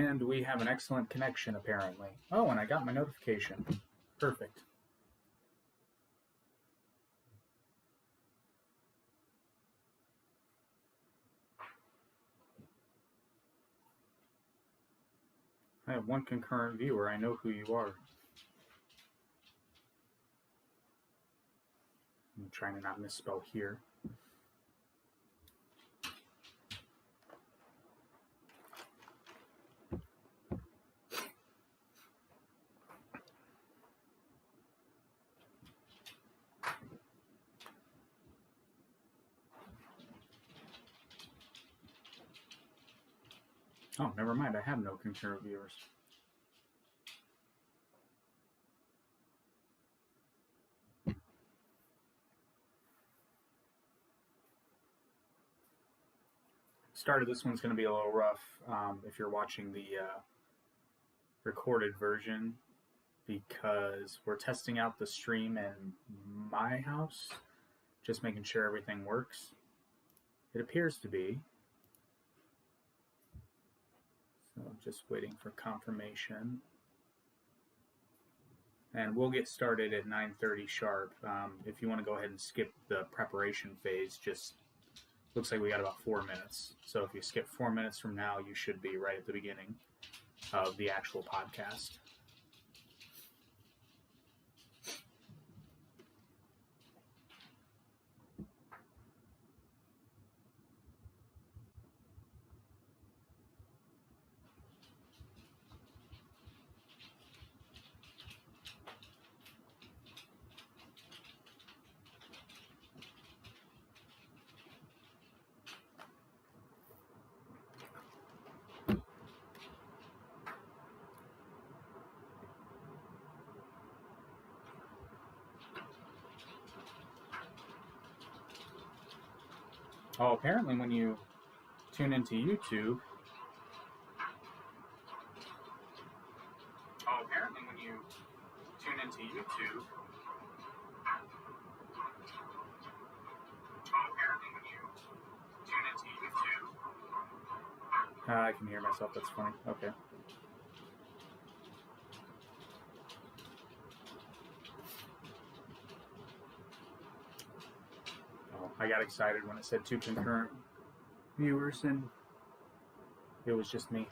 And we have an excellent connection, apparently. Oh, and I got my notification. Perfect. I have one concurrent viewer. I know who you are. I'm trying to not misspell here. Oh, never mind. I have no concurrent viewers. Start of this one's going to be a little rough if you're watching the recorded version, because we're testing out the stream in my house, just making sure everything works. It appears to be. So just waiting for confirmation. And we'll get started at 9:30 sharp. If you want to go ahead and skip the preparation phase, just looks like we got about 4 minutes. So if you skip 4 minutes from now, you should be right at the beginning of the actual podcast. Oh, apparently when you tune into YouTube, I can hear myself. That's funny. Okay. Oh, I got excited when it said 2 concurrent viewers, and it was just me.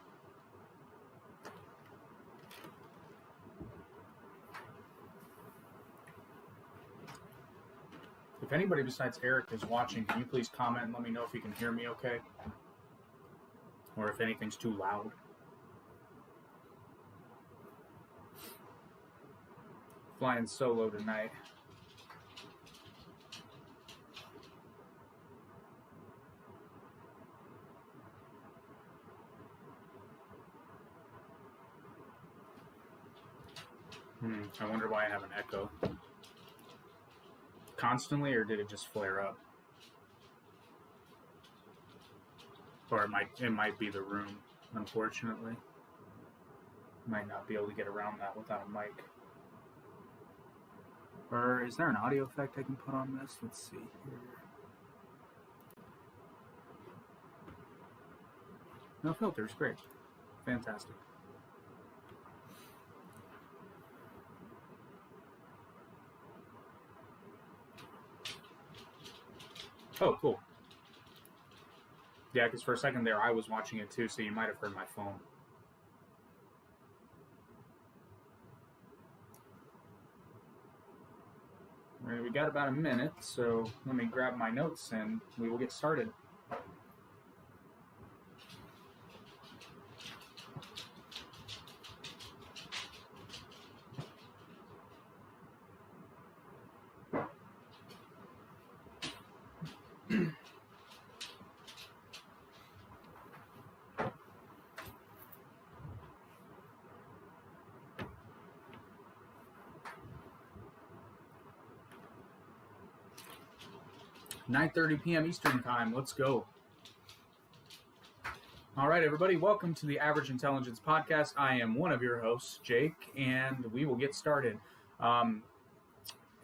If anybody besides Eric is watching, can you please comment and let me know if you can hear me okay? Or if anything's too loud. Flying solo tonight. I wonder why I have an echo. Constantly, or did it just flare up? Or it might be the room, unfortunately. Might not be able to get around that without a mic. Or is there an audio effect I can put on this? Let's see here. No filters, great. Fantastic. Oh, cool. Yeah, because for a second there I was watching it too, so you might have heard my phone. All right, we got about a minute, so let me grab my notes and we will get started. (9:30 p.m. Eastern Time. Let's go. All right, everybody. Welcome to the Average Intelligence Podcast. I am one of your hosts, Jake, and we will get started.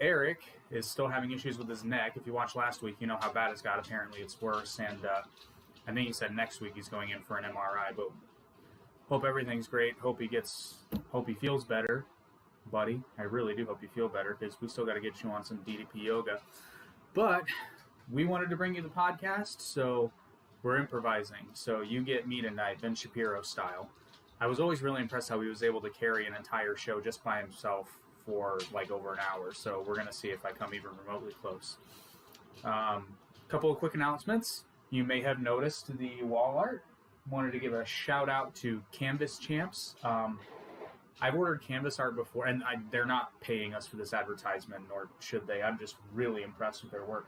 Eric is still having issues with his neck. If you watched last week, you know how bad it's got. Apparently, it's worse. And I think he said next week he's going in for an MRI. But Hope everything's great. Hope he feels better, buddy. I really do hope you feel better, because we still got to get you on some DDP yoga. But we wanted to bring you the podcast, so we're improvising. So you get me tonight, Ben Shapiro style. I was always really impressed how he was able to carry an entire show just by himself for like over an hour. So we're going to see if I come even remotely close. Couple of quick announcements. You may have noticed the wall art. Wanted to give a shout out to Canvas Champs. I've ordered canvas art before, and they're not paying us for this advertisement, nor should they. I'm just really impressed with their work.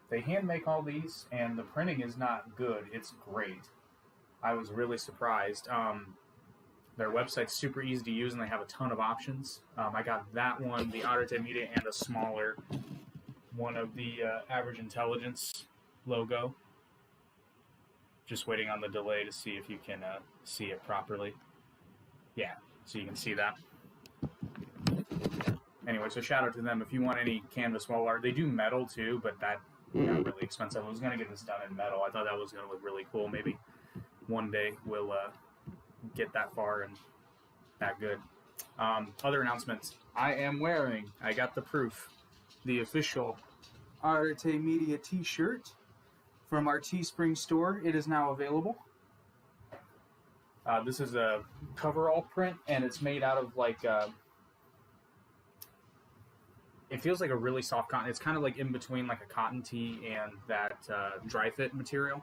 They hand make all these, and the printing is not good. It's great. I was really surprised. Their website's super easy to use, and they have a ton of options. I got that one, the Arte Media, and a smaller one of the Average Intelligence logo. Just waiting on the delay to see if you can see it properly. Yeah, so you can see that. Anyway, so shout out to them. If you want any canvas wall art, they do metal too, but that got really expensive. I was going to get this done in metal. I thought that was going to look really cool. Maybe one day we'll get that far and that good. Other announcements. I got the proof, the official Arte Media t-shirt from our Teespring store. It is now available. This is a coverall print, and it's made out of like it feels like a really soft cotton. It's kind of like in between like a cotton tee and that dry fit material.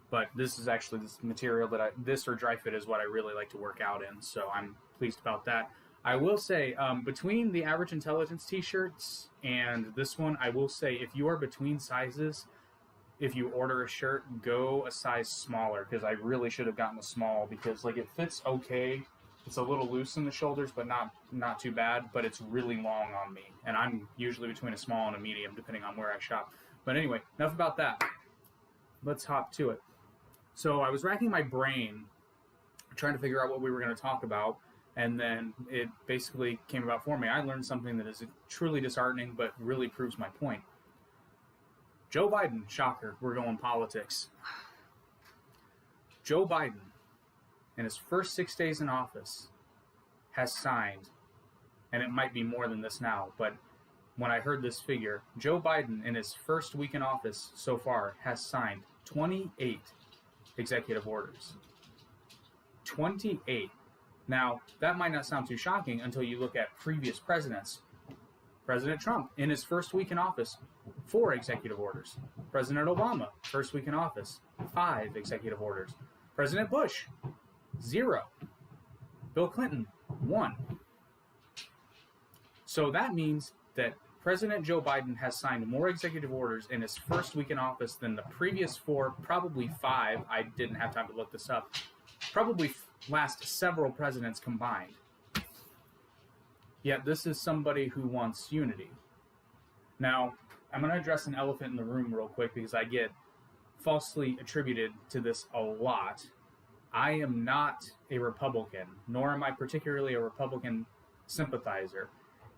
But this is actually this material that this or dry fit is what I really like to work out in. So I'm pleased about that. I will say between the Average Intelligence t-shirts and this one, I will say if you are between sizes, if you order a shirt, go a size smaller, because I really should have gotten a small, because like it fits okay. It's a little loose in the shoulders, but not too bad, but it's really long on me. And I'm usually between a small and a medium, depending on where I shop. But anyway, enough about that. Let's hop to it. So I was racking my brain, trying to figure out what we were going to talk about, and then it basically came about for me. I learned something that is truly disheartening, but really proves my point. Joe Biden, shocker, we're going politics. Joe Biden, in his first 6 days in office, has signed, and it might be more than this now, but when I heard this figure, Joe Biden, in his first week in office so far, has signed 28 executive orders. 28. Now, that might not sound too shocking until you look at previous presidents. President Trump, in his first week in office, 4 executive orders. President Obama, first week in office, 5 executive orders. President Bush, 0. Bill Clinton, 1. So that means that President Joe Biden has signed more executive orders in his first week in office than the previous 4, probably 5. I didn't have time to look this up. Probably last several presidents combined. Yet this is somebody who wants unity. Now, I'm going to address an elephant in the room real quick, because I get falsely attributed to this a lot. I am not a Republican, nor am I particularly a Republican sympathizer.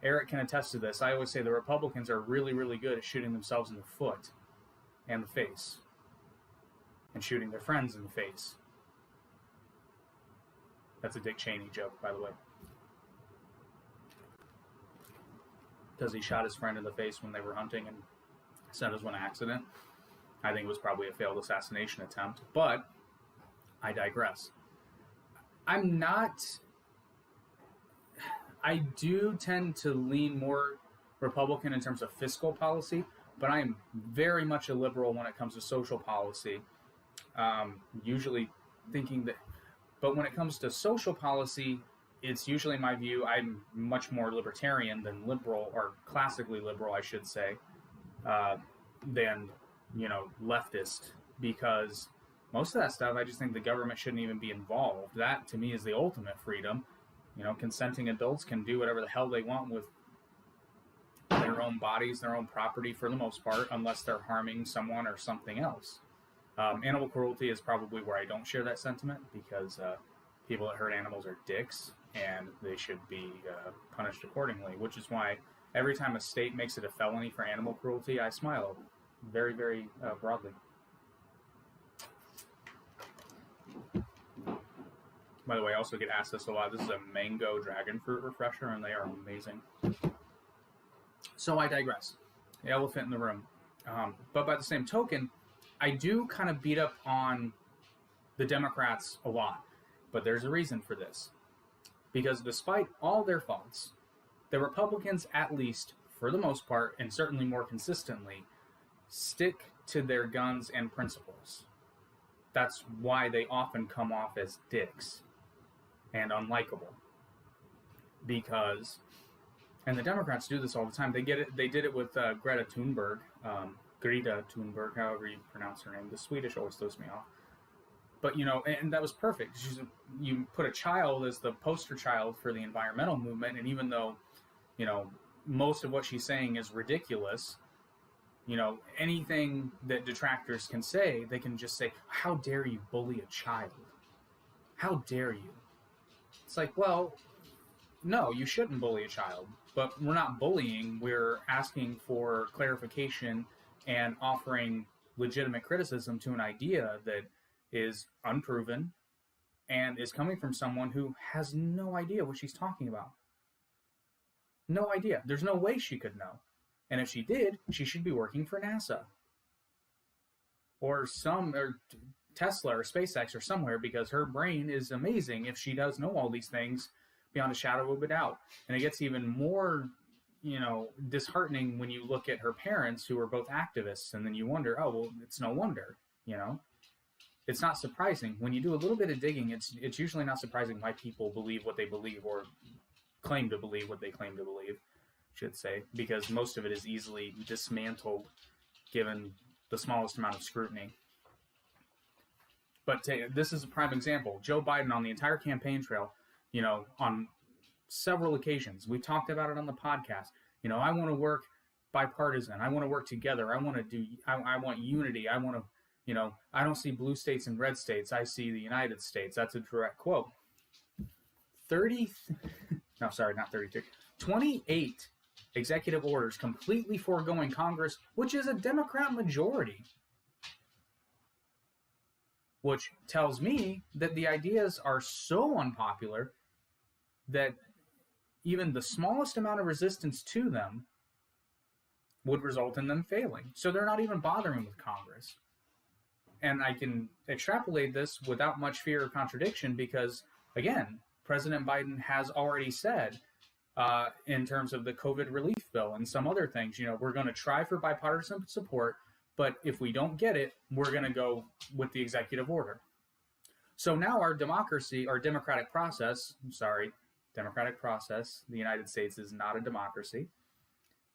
Eric can attest to this. I always say the Republicans are really, really good at shooting themselves in the foot and the face, and shooting their friends in the face. That's a Dick Cheney joke, by the way. Because he shot his friend in the face when they were hunting and said it was an accident. I think it was probably a failed assassination attempt, but I digress. I do tend to lean more Republican in terms of fiscal policy, but I am very much a liberal when it comes to social policy. Usually thinking that, but when it comes to social policy, it's usually my view, I'm much more libertarian than liberal, or classically liberal, I should say, than, leftist, because most of that stuff, I just think the government shouldn't even be involved. That, to me, is the ultimate freedom. Consenting adults can do whatever the hell they want with their own bodies, their own property, for the most part, unless they're harming someone or something else. Animal cruelty is probably where I don't share that sentiment, because people that hurt animals are dicks, and they should be punished accordingly, which is why every time a state makes it a felony for animal cruelty, I smile very, very broadly. By the way, I also get asked this a lot. This is a mango dragon fruit refresher, and they are amazing. So I digress. The elephant in the room. But by the same token, I do kind of beat up on the Democrats a lot. But there's a reason for this. Because despite all their faults, the Republicans, at least for the most part, and certainly more consistently, stick to their guns and principles. That's why they often come off as dicks and unlikable. Because, and the Democrats do this all the time. They did it with Greta Thunberg, however you pronounce her name. The Swedish always throws me off. But, and that was perfect. You put a child as the poster child for the environmental movement, and even though, most of what she's saying is ridiculous, anything that detractors can say, they can just say, how dare you bully a child? How dare you? It's like, well, no, you shouldn't bully a child. But we're not bullying. We're asking for clarification and offering legitimate criticism to an idea that is unproven and is coming from someone who has no idea what she's talking about. No idea. There's no way she could know. And if she did, she should be working for NASA or Tesla or SpaceX or somewhere, because her brain is amazing if she does know all these things beyond a shadow of a doubt. And it gets even more, disheartening when you look at her parents, who are both activists, and then you wonder, oh, well, it's no wonder, It's not surprising. When you do a little bit of digging, it's usually not surprising why people believe what they believe, or claim to believe what they claim to believe, should say, because most of it is easily dismantled given the smallest amount of scrutiny. But this is a prime example. Joe Biden, on the entire campaign trail, on several occasions, we talked about it on the podcast. I want to work bipartisan. I want to work together. I want unity. I want to, I don't see blue states and red states. I see the United States. That's a direct quote. 28 executive orders completely foregoing Congress, which is a Democrat majority. Which tells me that the ideas are so unpopular that even the smallest amount of resistance to them would result in them failing. So they're not even bothering with Congress. And I can extrapolate this without much fear of contradiction because, again, President Biden has already said, in terms of the COVID relief bill and some other things, we're going to try for bipartisan support, but if we don't get it, we're going to go with the executive order. So now our democratic process, the United States is not a democracy.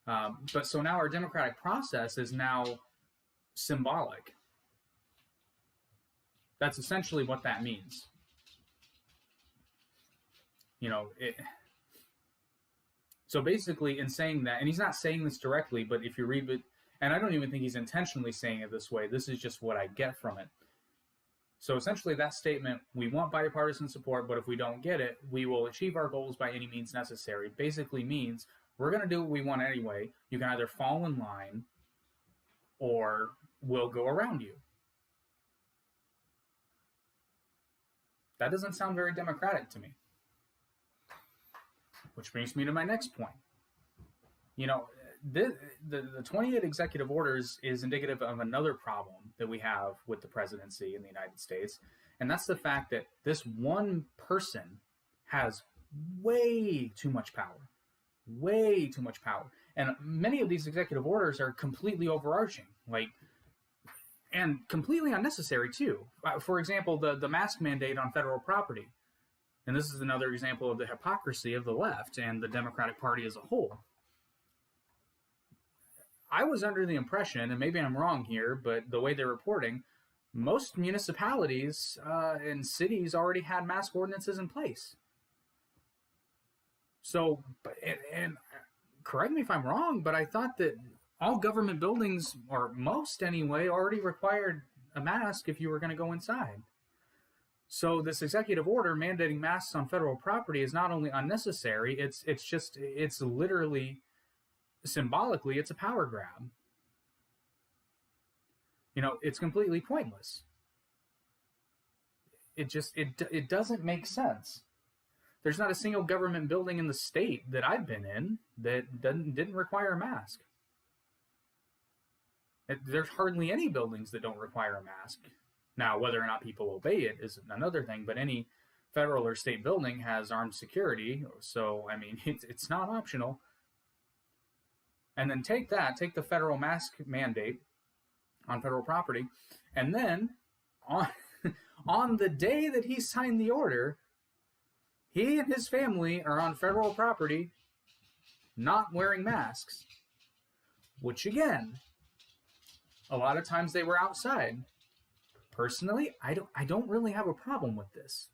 But so now our democratic process is now symbolic. That's essentially what that means. So basically, in saying that, and he's not saying this directly, but if you read it, and I don't even think he's intentionally saying it this way, this is just what I get from it. So essentially that statement, we want bipartisan support, but if we don't get it, we will achieve our goals by any means necessary, basically means we're going to do what we want anyway. You can either fall in line or we'll go around you. That doesn't sound very democratic to me. Which brings me to my next point. The 28 executive orders is indicative of another problem that we have with the presidency in the United States, and that's the fact that this one person has way too much power. And many of these executive orders are completely overarching, and completely unnecessary too. For example, the mask mandate on federal property. And this is another example of the hypocrisy of the left and the Democratic Party as a whole. I was under the impression, and maybe I'm wrong here, but the way they're reporting, most municipalities and cities already had mask ordinances in place. So, and correct me if I'm wrong, but I thought that all government buildings, or most anyway, already required a mask if you were going to go inside. So this executive order mandating masks on federal property is not only unnecessary, it's literally, symbolically, it's a power grab. It's completely pointless. it doesn't make sense. There's not a single government building in the state that I've been in that didn't require a mask. There's hardly any buildings that don't require a mask. Now, whether or not people obey it is another thing, but any federal or state building has armed security, so, I mean, it's not optional. And then take the federal mask mandate on federal property, and then on the day that he signed the order, he and his family are on federal property not wearing masks, which again, a lot of times they were outside. Personally, I don't really have a problem with this.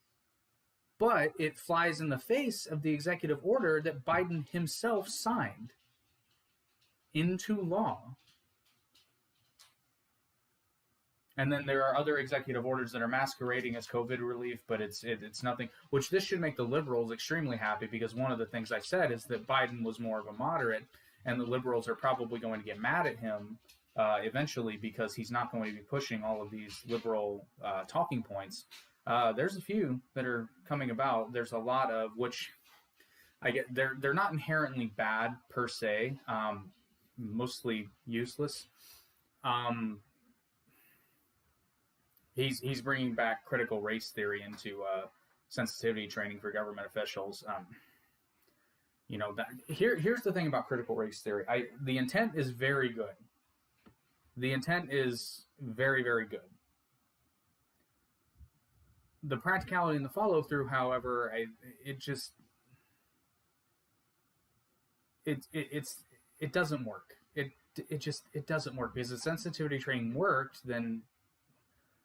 But it flies in the face of the executive order that Biden himself signed into law. And then there are other executive orders that are masquerading as COVID relief, but it's nothing, which this should make the liberals extremely happy, because one of the things I said is that Biden was more of a moderate, and the liberals are probably going to get mad at him eventually, because he's not going to be pushing all of these liberal talking points. There's a few that are coming about. There's a lot of which I get. They're not inherently bad per se, mostly useless. He's bringing back critical race theory into sensitivity training for government officials. Here's the thing about critical race theory. The intent is very good. The intent is very, very good. The practicality and the follow through, however, it doesn't work. It doesn't work, because if sensitivity training worked, then,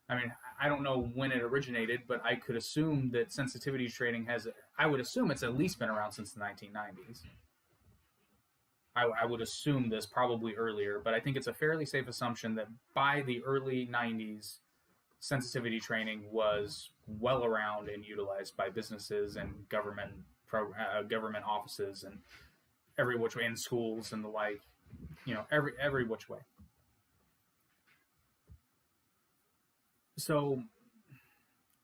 I mean, I don't know when it originated, but I could assume that sensitivity training I would assume it's at least been around since the 1990s. I would assume this probably earlier, but I think it's a fairly safe assumption that by the early 90s, sensitivity training was well around and utilized by businesses and government offices and every which way, in schools and the like, every which way. So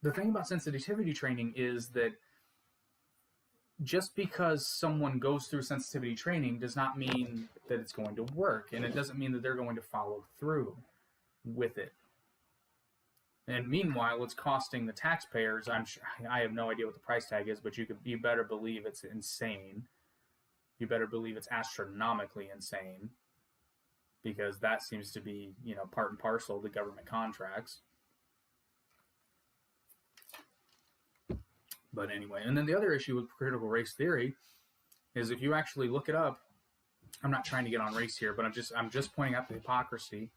the thing about sensitivity training is that just because someone goes through sensitivity training does not mean that it's going to work, and it doesn't mean that they're going to follow through with it. And meanwhile, it's costing the taxpayers. I have no idea what the price tag is, but you better believe it's insane. You better believe it's astronomically insane, because that seems to be, part and parcel of the government contracts. But anyway, and then the other issue with critical race theory is, if you actually look it up, I'm not trying to get on race here, but I'm just pointing out the hypocrisy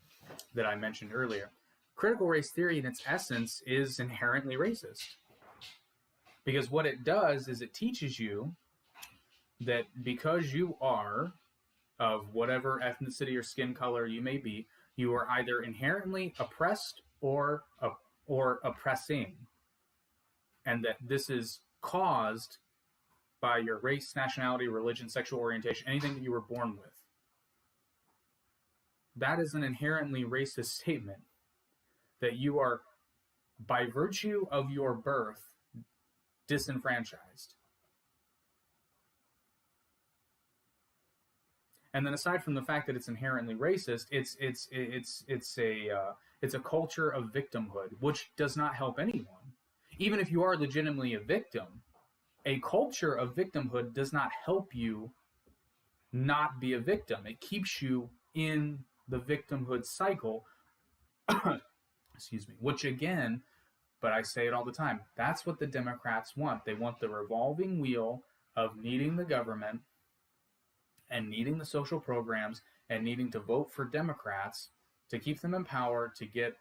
that I mentioned earlier. Critical race theory, in its essence, is inherently racist, because what it does is it teaches you that because you are of whatever ethnicity or skin color you may be, you are either inherently oppressed or oppressing. And that this is caused by your race, nationality, religion, sexual orientation, anything that you were born with. That is an inherently racist statement, that you are, by virtue of your birth, disenfranchised. And then, aside from the fact that it's inherently racist, it's a culture of victimhood, which does not help anyone. Even if you are legitimately a victim, a culture of victimhood does not help you not be a victim. It keeps you in the victimhood cycle. Excuse me. Which again, but I say it all the time, that's what the Democrats want. They want the revolving wheel of needing the government and needing the social programs and needing to vote for Democrats to keep them in power, to get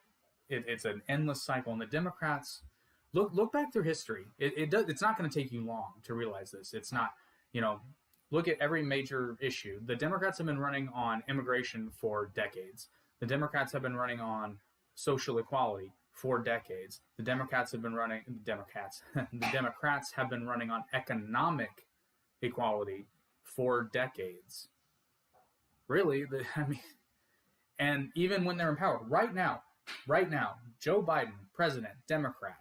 it. It's an endless cycle. And the Democrats, look back through history. It's not going to take you long to realize this. It's not, look at every major issue. The Democrats have been running on immigration for decades. The Democrats have been running on social equality for decades. The Democrats have been running on economic equality for decades. Really, and even when they're in power, right now, Joe Biden, president, Democrat,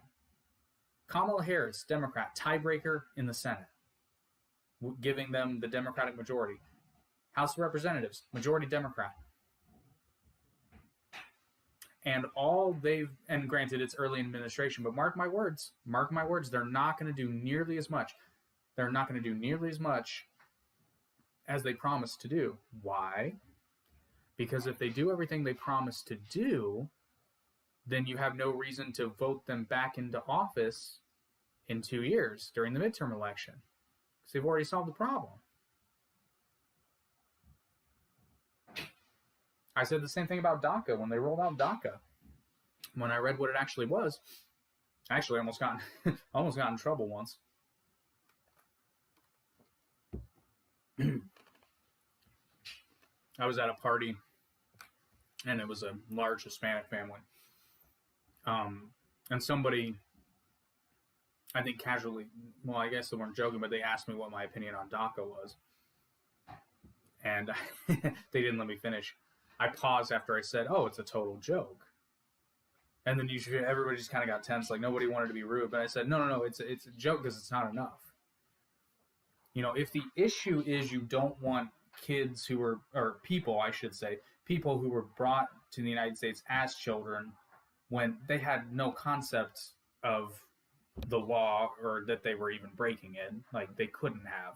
Kamala Harris, Democrat, tiebreaker in the Senate, giving them the Democratic majority. House of Representatives, majority Democrat. And and granted it's early in administration, but mark my words, they're not going to do nearly as much. They're not going to do nearly as much as they promised to do. Why? Because if they do everything they promised to do, then you have no reason to vote them back into office in 2 years during the midterm election, because they've already solved the problem. I said the same thing about DACA when they rolled out DACA. When I read what it actually was, I actually almost got in trouble once. I was at a party, and it was a large Hispanic family. And somebody, I think casually, well, I guess they weren't joking, but they asked me what my opinion on DACA was. And they didn't let me finish. I paused after I said, "Oh, it's a total joke." And then everybody just kind of got tense, like nobody wanted to be rude. But I said, no, it's a joke because it's not enough. You know, if the issue is you don't want kids or people, I should say, people who were brought to the United States as children when they had no concept of the law or that they were even breaking it, like they couldn't have.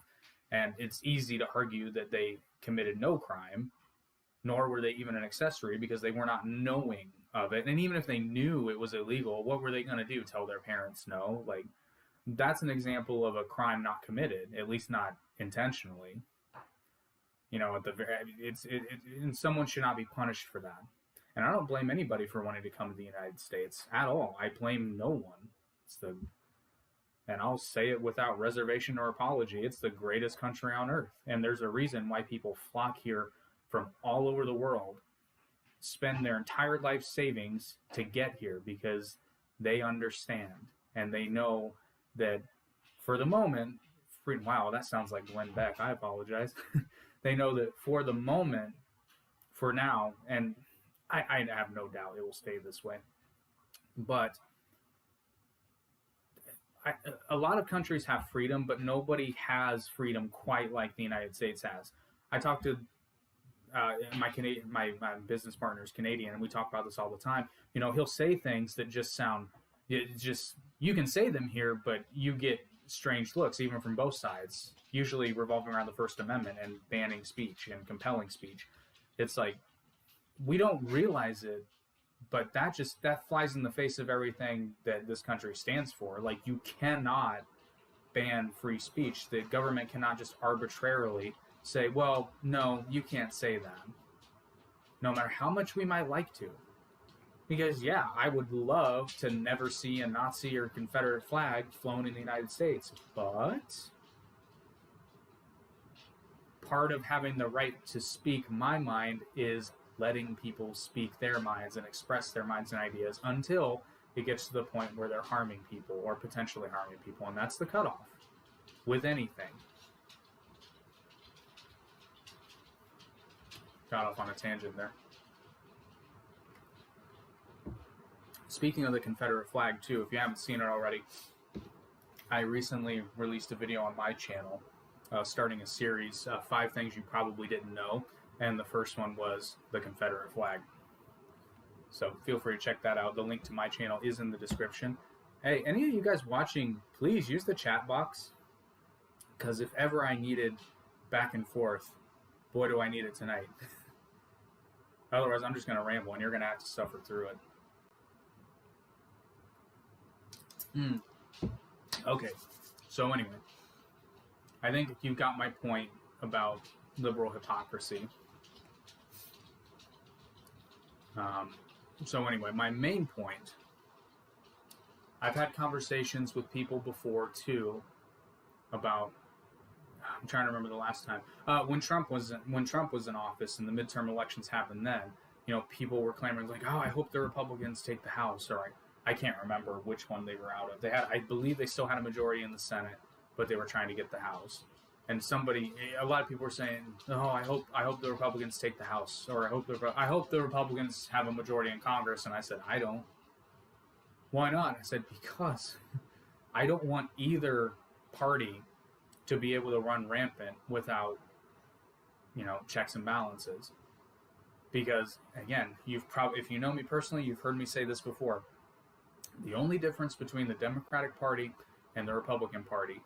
And it's easy to argue that they committed no crime, nor were they even an accessory because they were not knowing of it. And even if they knew it was illegal, what were they going to do? Tell their parents no? Like, that's an example of a crime not committed, at least not intentionally. You know, and someone should not be punished for that. And I don't blame anybody for wanting to come to the United States at all. I blame no one. And I'll say it without reservation or apology, it's the greatest country on earth. And there's a reason why people flock here from all over the world, spend their entire life savings to get here, because they understand and they know that for the moment, wow, that sounds like Glenn Beck. I apologize. They know that for the moment, for now, and I have no doubt it will stay this way, but a lot of countries have freedom, but nobody has freedom quite like the United States has. I talked to my business partner is Canadian, and we talk about this all the time. You know, he'll say things that just sound, you can say them here, but you get strange looks even from both sides, usually revolving around the First Amendment and banning speech and compelling speech. It's like, we don't realize it, but that flies in the face of everything that this country stands for. Like, you cannot ban free speech. The government cannot just arbitrarily say, well, no, you can't say that, no matter how much we might like to. Because, yeah, I would love to never see a Nazi or Confederate flag flown in the United States, but part of having the right to speak my mind is letting people speak their minds and express their minds and ideas until it gets to the point where they're harming people or potentially harming people, and that's the cutoff with anything. Got off on a tangent there. Speaking of the Confederate flag, too, if you haven't seen it already, I recently released a video on my channel starting a series, 5 things you probably didn't know, and the first one was the Confederate flag. So feel free to check that out. The link to my channel is in the description. Hey, any of you guys watching, please use the chat box, because if ever I needed back and forth, boy, do I need it tonight. Otherwise, I'm just going to ramble, and you're going to have to suffer through it. Okay, so anyway, I think you got my point about liberal hypocrisy. So anyway, my main point, I've had conversations with people before, too, about, I'm trying to remember the last time, when Trump was in office and the midterm elections happened then, you know, people were clamoring like, oh, I hope the Republicans take the House, or I can't remember which one they were out of. I believe they still had a majority in the Senate, but they were trying to get the House. And a lot of people were saying, oh, I hope the Republicans take the House, or I hope the Republicans have a majority in Congress. And I said, I don't. Why not? I said, because I don't want either party to be able to run rampant without, checks and balances. Because again, if you know me personally, you've heard me say this before. The only difference between the Democratic Party and the Republican Party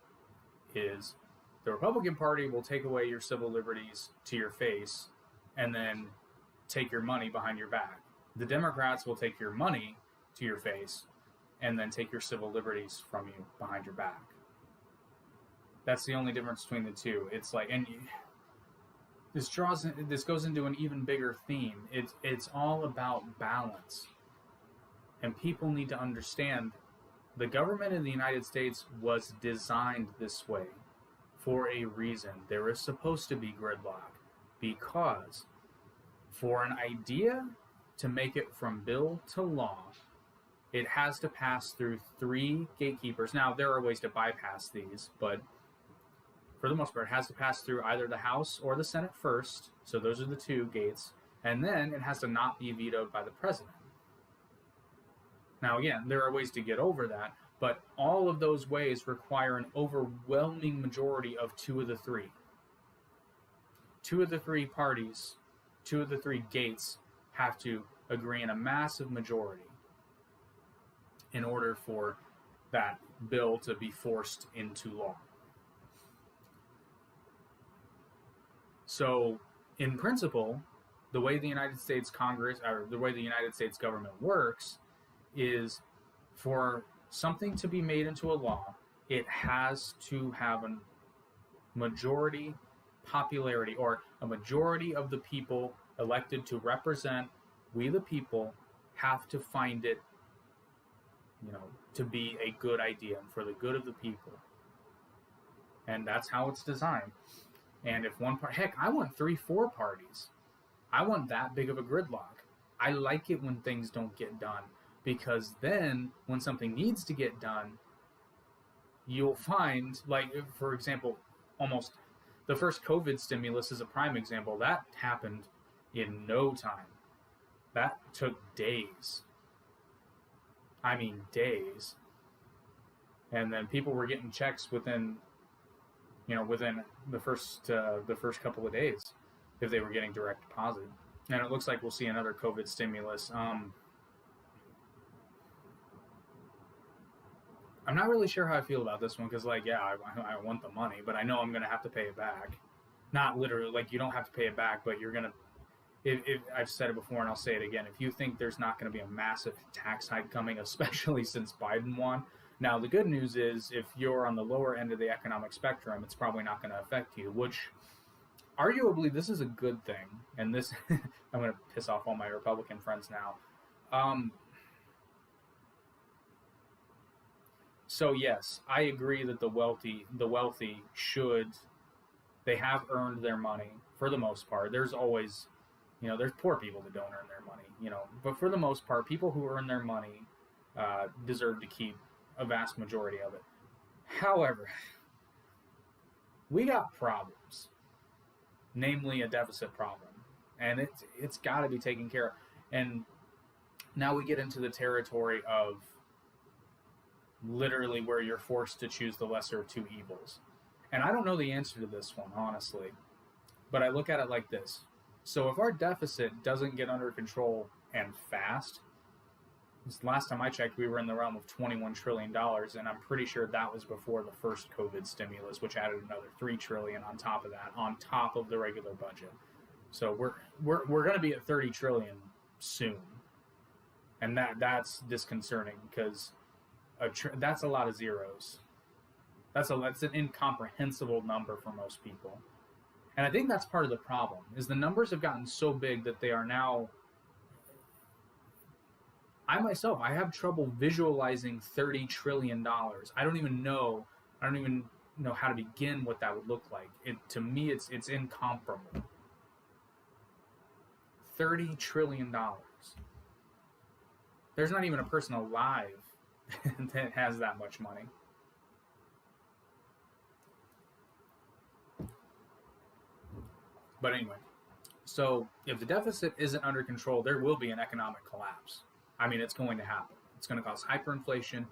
is the Republican Party will take away your civil liberties to your face and then take your money behind your back. The Democrats will take your money to your face and then take your civil liberties from you behind your back. That's the only difference between the two. It's like, and this goes into an even bigger theme. It's all about balance. And people need to understand the government in the United States was designed this way for a reason. There is supposed to be gridlock because for an idea to make it from bill to law, it has to pass through 3 gatekeepers. Now, there are ways to bypass these, but for the most part, it has to pass through either the House or the Senate first. So those are the 2 gates. And then it has to not be vetoed by the president. Now, again, there are ways to get over that, but all of those ways require an overwhelming majority of 2 of the 3. 2 of the 3 parties, 2 of the 3 gates have to agree in a massive majority in order for that bill to be forced into law. So, in principle, the way the United States Congress, or the way the United States government works, is for something to be made into a law, it has to have a majority popularity, or a majority of the people elected to represent we the people have to find it, to be a good idea and for the good of the people. And that's how it's designed. And if one part, heck, I want 3-4 parties. I want that big of a gridlock. I like it when things don't get done. Because then, when something needs to get done, you'll find, like, for example, almost the first COVID stimulus is a prime example. That happened in no time. That took days. I mean, days. And then people were getting checks within the first couple of days if they were getting direct deposit. And it looks like we'll see another COVID stimulus. I'm not really sure how I feel about this one because, I want the money, but I know I'm going to have to pay it back. Not literally, you don't have to pay it back, but you're going to, if I've said it before and I'll say it again, if you think there's not going to be a massive tax hike coming, especially since Biden won. Now, the good news is if you're on the lower end of the economic spectrum, it's probably not going to affect you, which arguably this is a good thing. And this, I'm going to piss off all my Republican friends now. So yes, I agree that the wealthy they have earned their money for the most part. There's always, there's poor people that don't earn their money, but for the most part, people who earn their money deserve to keep a vast majority of it. However, we got problems, namely a deficit problem, and it's got to be taken care of. And now we get into the territory of literally where you're forced to choose the lesser of 2 evils. And I don't know the answer to this one, honestly, but I look at it like this. So if our deficit doesn't get under control and fast, last time I checked, we were in the realm of $21 trillion, and I'm pretty sure that was before the first COVID stimulus, which added another $3 trillion on top of that, on top of the regular budget. So we're going to be at $30 trillion soon, and that's disconcerting because that's a lot of zeros. That's an incomprehensible number for most people. And I think that's part of the problem, is the numbers have gotten so big that they are now... I myself have trouble visualizing $30 trillion. I don't even know how to begin what that would look like. To me, it's incomparable. $30 trillion. There's not even a person alive that has that much money. But anyway, so if the deficit isn't under control, there will be an economic collapse. I mean, it's going to happen. It's going to cause hyperinflation.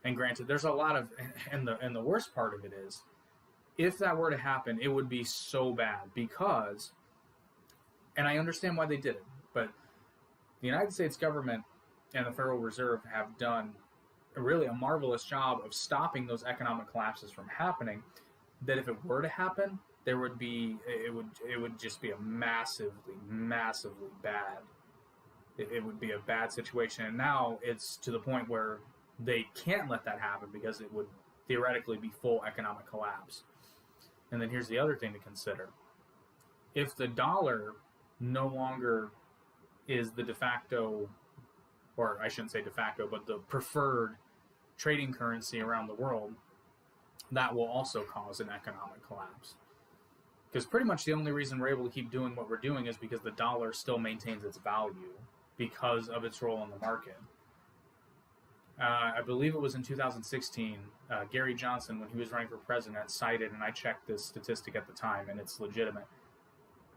And granted, there's a lot of, and the worst part of it is, if that were to happen, it would be so bad because, and I understand why they did it, but the United States government and the Federal Reserve have done really a marvelous job of stopping those economic collapses from happening. That if it were to happen, there would be it would just be a massively bad. It would be a bad situation, and now it's to the point where they can't let that happen because it would theoretically be full economic collapse. And then here's the other thing to consider: if the dollar no longer is the de facto, or I shouldn't say de facto, but the preferred trading currency around the world, that will also cause an economic collapse. Because pretty much the only reason we're able to keep doing what we're doing is because the dollar still maintains its value because of its role in the market. I believe it was in 2016, Gary Johnson, when he was running for president, cited, and I checked this statistic at the time, and it's legitimate.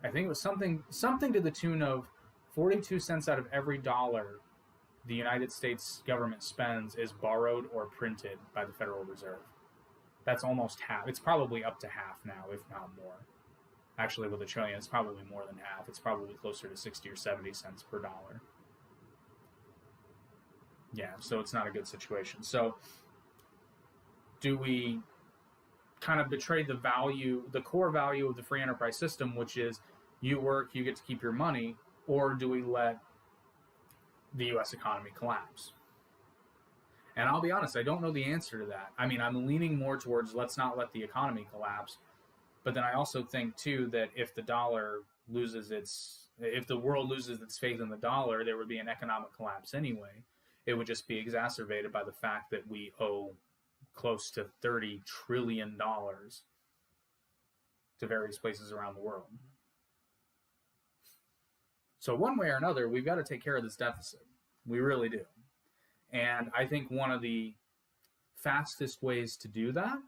I think it was something to the tune of 42 cents out of every dollar the United States government spends is borrowed or printed by the Federal Reserve. That's almost half. It's probably up to half now, if not more. Actually, with $1 trillion, it's probably more than half. It's probably closer to 60 or 70 cents per dollar. Yeah, so it's not a good situation. So do we kind of betray the value, the core value of the free enterprise system, which is you work, you get to keep your money, or do we let the U.S. economy collapse? And I'll be honest, I don't know the answer to that. I mean, I'm leaning more towards let's not let the economy collapse. But then I also think, too, that if the world loses its faith in the dollar, there would be an economic collapse anyway. It would just be exacerbated by the fact that we owe close to $30 trillion to various places around the world. So one way or another, we've got to take care of this deficit. We really do. And I think one of the fastest ways to do that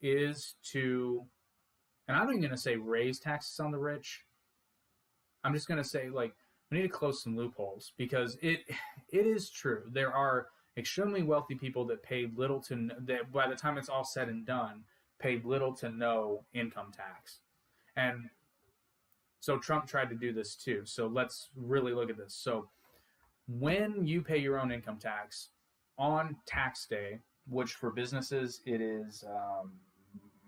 is to, and I'm not even going to say raise taxes on the rich. I'm just going to say, like, we need to close some loopholes, because it is true. There are extremely wealthy people that paid little to, that by the time it's all said and done, paid little to no income tax. And so Trump tried to do this too. So let's really look at this. So when you pay your own income tax on tax day, which for businesses it is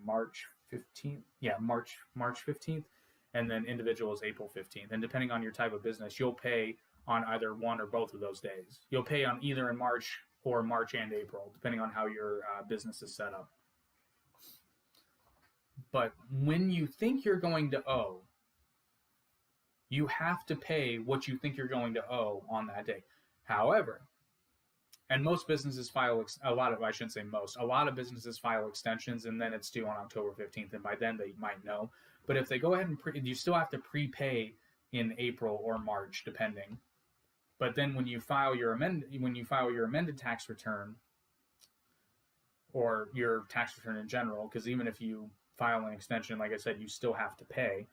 March 15th. Yeah, March 15th. And then individuals April 15th. And depending on your type of business, you'll pay on either one or both of those days. You'll pay on either in March or March and April, depending on how your business is set up. But when you think you're going to owe, you have to pay what you think you're going to owe on that day. However, and most businesses file, a lot of businesses file extensions, and then it's due on October 15th, and by then they might know. But if they go ahead and you still have to prepay in April or March, depending. But then when you file your amended tax return, or your tax return in general, because even if you file an extension, like I said, you still have to pay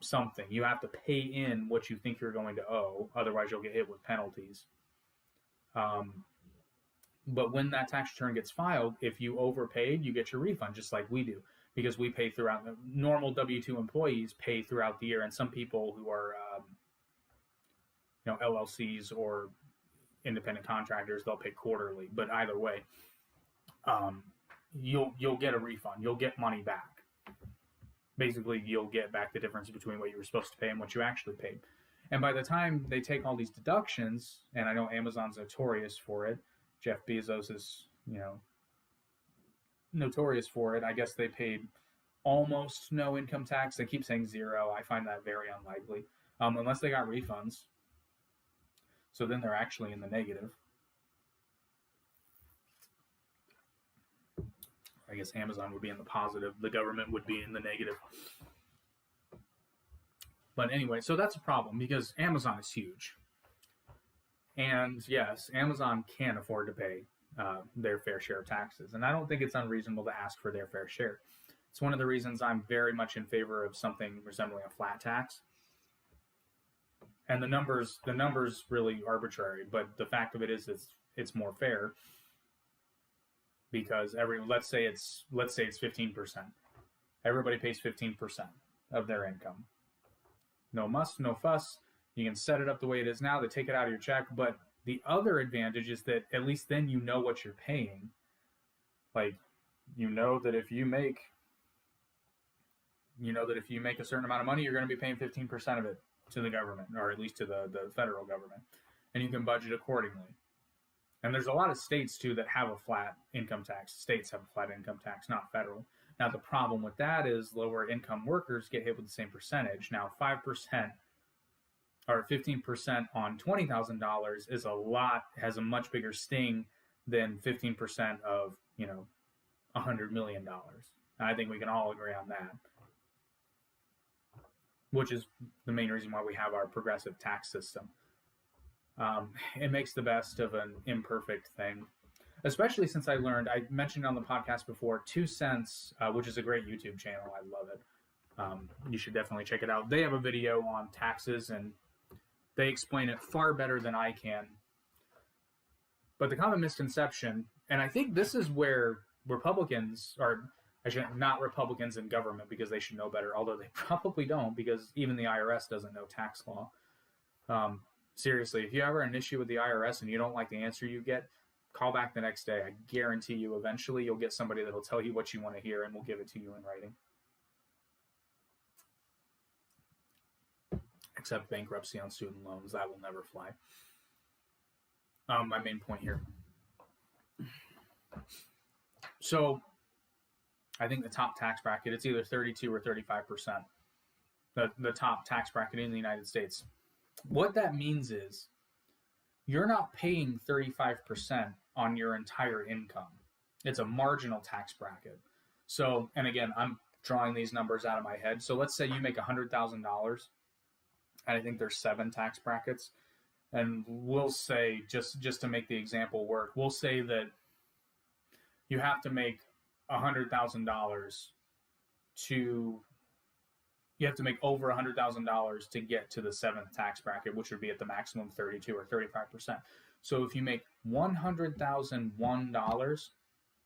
something. You have to pay in what you think you're going to owe, otherwise you'll get hit with penalties. But when that tax return gets filed, if you overpaid, you get your refund, just like we do, because we pay throughout. The normal W-2 employees pay throughout the year, and some people who are LLCs or independent contractors, they'll pay quarterly. But either way, you'll get a refund. You'll get money back. Basically, you'll get back the difference between what you were supposed to pay and what you actually paid. And by the time they take all these deductions, and I know Amazon's notorious for it, Jeff Bezos is, notorious for it. I guess they paid almost no income tax. They keep saying zero. I find that very unlikely, unless they got refunds. So then they're actually in the negative. I guess Amazon would be in the positive. The government would be in the negative. But anyway, so that's a problem because Amazon is huge. And yes, Amazon can afford to pay their fair share of taxes. And I don't think it's unreasonable to ask for their fair share. It's one of the reasons I'm very much in favor of something resembling a flat tax. And the numbers really arbitrary, but the fact of it is it's more fair. because let's say it's 15%. Everybody pays 15% of their income. No muss, no fuss. You can set it up the way it is now. They take it out of your check. But the other advantage is that at least then you know what you're paying. Like, you know that if you make a certain amount of money, you're going to be paying 15% of it to the government, or at least to the federal government. And you can budget accordingly. And there's a lot of states, too, that have a flat income tax. States have a flat income tax, not federal. Now, the problem with that is lower income workers get hit with the same percentage. Now, 5% or 15% on $20,000 is a lot, has a much bigger sting than 15% of, $100 million. I think we can all agree on that, which is the main reason why we have our progressive tax system. It makes the best of an imperfect thing, especially since I mentioned on the podcast before, 2 Cents, which is a great YouTube channel. I love it. You should definitely check it out. They have a video on taxes, and they explain it far better than I can. But the common misconception, and I think this is where Republicans, or actually not Republicans in government because they should know better, although they probably don't, because even the IRS doesn't know tax law. Seriously, if you ever have an issue with the IRS and you don't like the answer you get, call back the next day. I guarantee you eventually you'll get somebody that'll tell you what you want to hear, and will give it to you in writing. Except bankruptcy on student loans. That will never fly. My main point here. So, I think the top tax bracket, it's either 32 or 35%. The top tax bracket in the United States. What that means is you're not paying 35% on your entire income. It's a marginal tax bracket. So, and again, I'm drawing these numbers out of my head. So let's say you make $100,000, and I think there's 7 tax brackets. And we'll say, just to make the example work, we'll say that you have to make $100,000 you have to make over $100,000 to get to the 7th tax bracket, which would be at the maximum 32 or 35%. So if you make $100,001,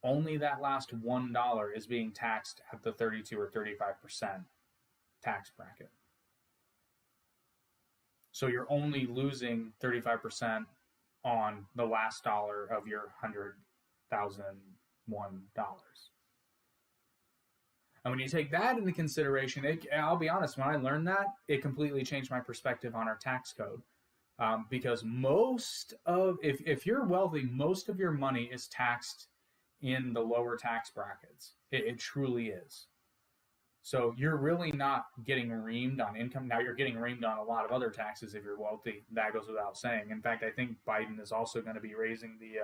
only that last $1 is being taxed at the 32 or 35% tax bracket. So you're only losing 35% on the last dollar of your $100,001. And when you take that into consideration, I'll be honest, when I learned that, it completely changed my perspective on our tax code. Because if you're wealthy, most of your money is taxed in the lower tax brackets. It truly is. So you're really not getting reamed on income. Now you're getting reamed on a lot of other taxes if you're wealthy. That goes without saying. In fact, I think Biden is also going to be raising the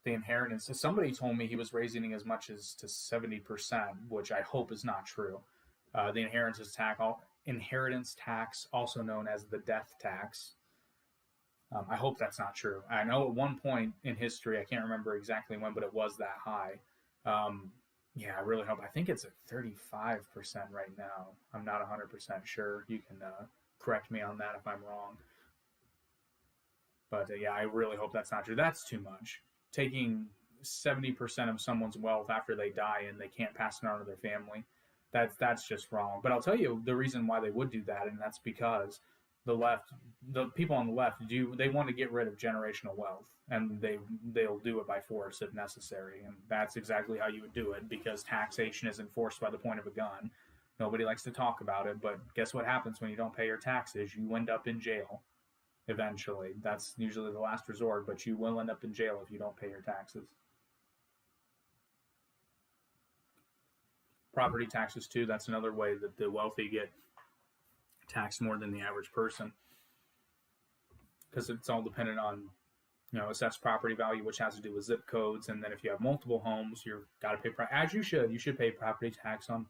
inheritance. Somebody told me he was raising as much as to 70%, which I hope is not true. The inheritance tax, also known as the death tax. I hope that's not true. I know at one point in history, I can't remember exactly when, but it was that high. Yeah, I really hope. I think it's at 35% right now. I'm not 100% sure. You can correct me on that if I'm wrong. But yeah, I really hope that's not true. That's too much. Taking 70% of someone's wealth after they die and they can't pass it on to their family, that's just wrong. But I'll tell you the reason why they would do that, and that's because the people on the left they want to get rid of generational wealth, and they'll do it by force if necessary. And that's exactly how you would do it, because taxation is enforced by the point of a gun. Nobody likes to talk about it, but guess what happens when you don't pay your taxes? You end up in jail. Eventually, that's usually the last resort, but you will end up in jail if you don't pay your taxes. Property taxes too, that's another way that the wealthy get taxed more than the average person, because it's all dependent on, assessed property value, which has to do with zip codes. And then if you have multiple homes, you've got to pay, as you should pay property tax on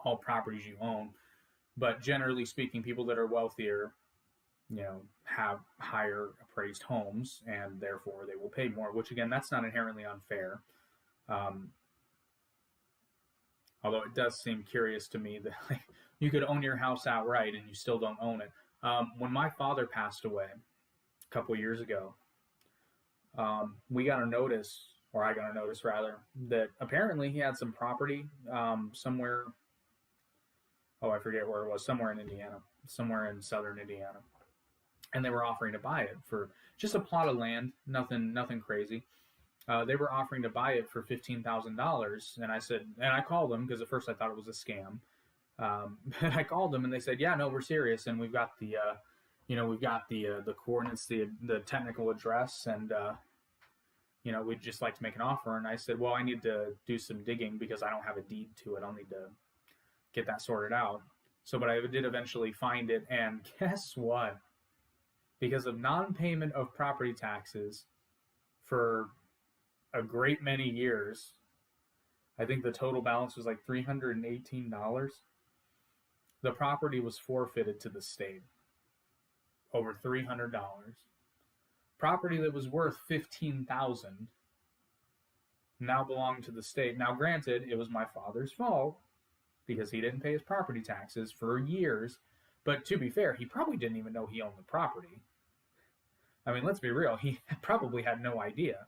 all properties you own. But generally speaking, people that are wealthier, have higher appraised homes, and therefore they will pay more, which again, that's not inherently unfair. Although it does seem curious to me that you could own your house outright and you still don't own it. When my father passed away a couple of years ago, we got a notice, or I got a notice rather, that apparently he had some property somewhere. Oh, I forget where it was. Somewhere in Indiana, somewhere in southern Indiana, and they were offering to buy it for just a plot of land, nothing crazy. They were offering to buy it for $15,000, and I said, and I called them because at first I thought it was a scam. But I called them and they said, yeah, no, we're serious, and we've got the, we've got the coordinates, the technical address, and we'd just like to make an offer. And I said, well, I need to do some digging because I don't have a deed to it. I'll need to get that sorted out. So, but I did eventually find it, and guess what? Because of non-payment of property taxes for a great many years, I think the total balance was like $318. The property was forfeited to the state. Over $300. Property that was worth $15,000 now belonged to the state. Now, granted, it was my father's fault because he didn't pay his property taxes for years. But to be fair, he probably didn't even know he owned the property. I mean, let's be real. He probably had no idea.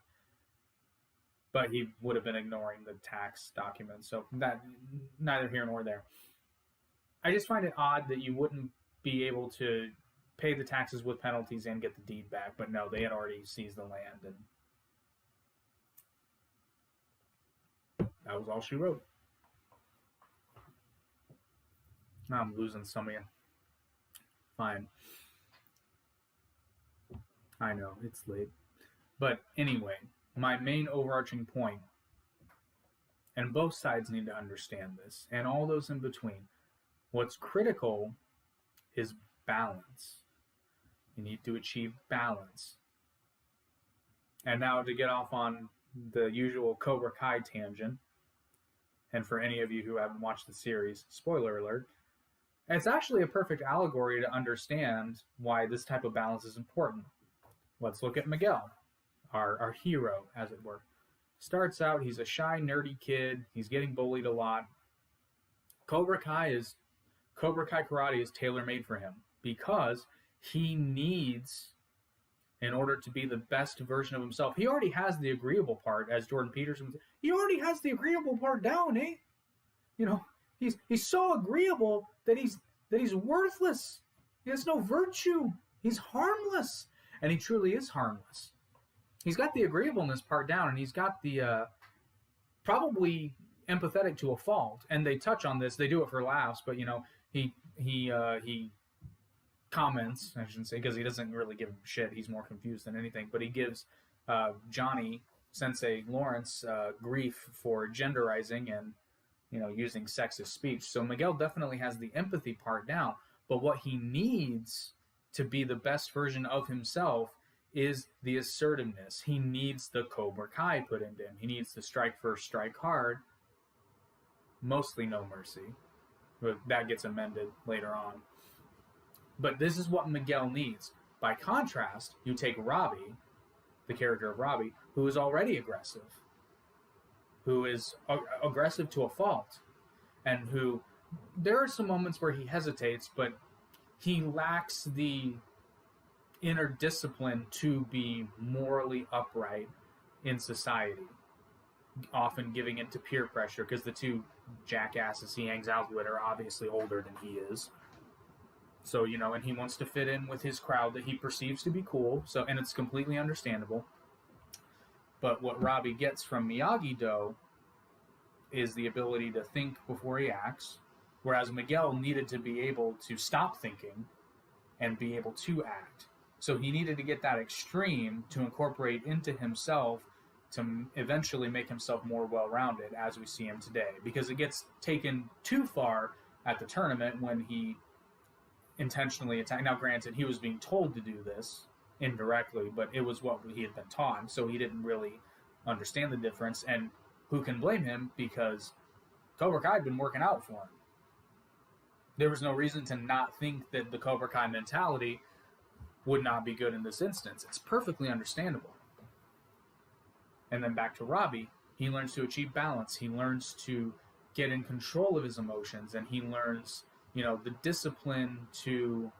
But he would have been ignoring the tax documents. So that, neither here nor there. I just find it odd that you wouldn't be able to pay the taxes with penalties and get the deed back. But no, they had already seized the land, and that was all she wrote. Now I'm losing some of you. Fine. I know, it's late. But anyway, my main overarching point, and both sides need to understand this, and all those in between, what's critical is balance. You need to achieve balance. And now to get off on the usual Cobra Kai tangent, and for any of you who haven't watched the series, spoiler alert, it's actually a perfect allegory to understand why this type of balance is important. Let's look at Miguel, our hero, as it were. Starts out, he's a shy, nerdy kid. He's getting bullied a lot. Cobra Kai Karate is tailor-made for him because he needs, in order to be the best version of himself, he already has the agreeable part, as Jordan Peterson said. He already has the agreeable part down, eh? He's so agreeable that he's worthless. He has no virtue. He's harmless. And he truly is harmless. He's got the agreeableness part down, and he's got the probably empathetic to a fault. And they touch on this. They do it for laughs, but he comments, I shouldn't say, because he doesn't really give him shit. He's more confused than anything. But he gives Johnny Sensei Lawrence grief for genderizing and using sexist speech. So Miguel definitely has the empathy part down. But what he needs to be the best version of himself is the assertiveness. He needs the Cobra Kai put into him. He needs to strike first, strike hard. Mostly no mercy. But that gets amended later on. But this is what Miguel needs. By contrast, you take Robbie, the character of Robbie, who is already aggressive. Who is aggressive to a fault. And who, there are some moments where he hesitates, but he lacks the inner discipline to be morally upright in society, often giving in to peer pressure because the two jackasses he hangs out with are obviously older than he is. So, and he wants to fit in with his crowd that he perceives to be cool. So, and it's completely understandable. But what Robbie gets from Miyagi-Do is the ability to think before he acts, whereas Miguel needed to be able to stop thinking and be able to act. So he needed to get that extreme to incorporate into himself to eventually make himself more well-rounded as we see him today. Because it gets taken too far at the tournament when he intentionally attacked. Now, granted, he was being told to do this indirectly, but it was what he had been taught, so he didn't really understand the difference. And who can blame him? Because Cobra Kai had been working out for him. There was no reason to not think that the Cobra Kai mentality would not be good in this instance. It's perfectly understandable. And then back to Robbie, he learns to achieve balance. He learns to get in control of his emotions, and he learns, the discipline to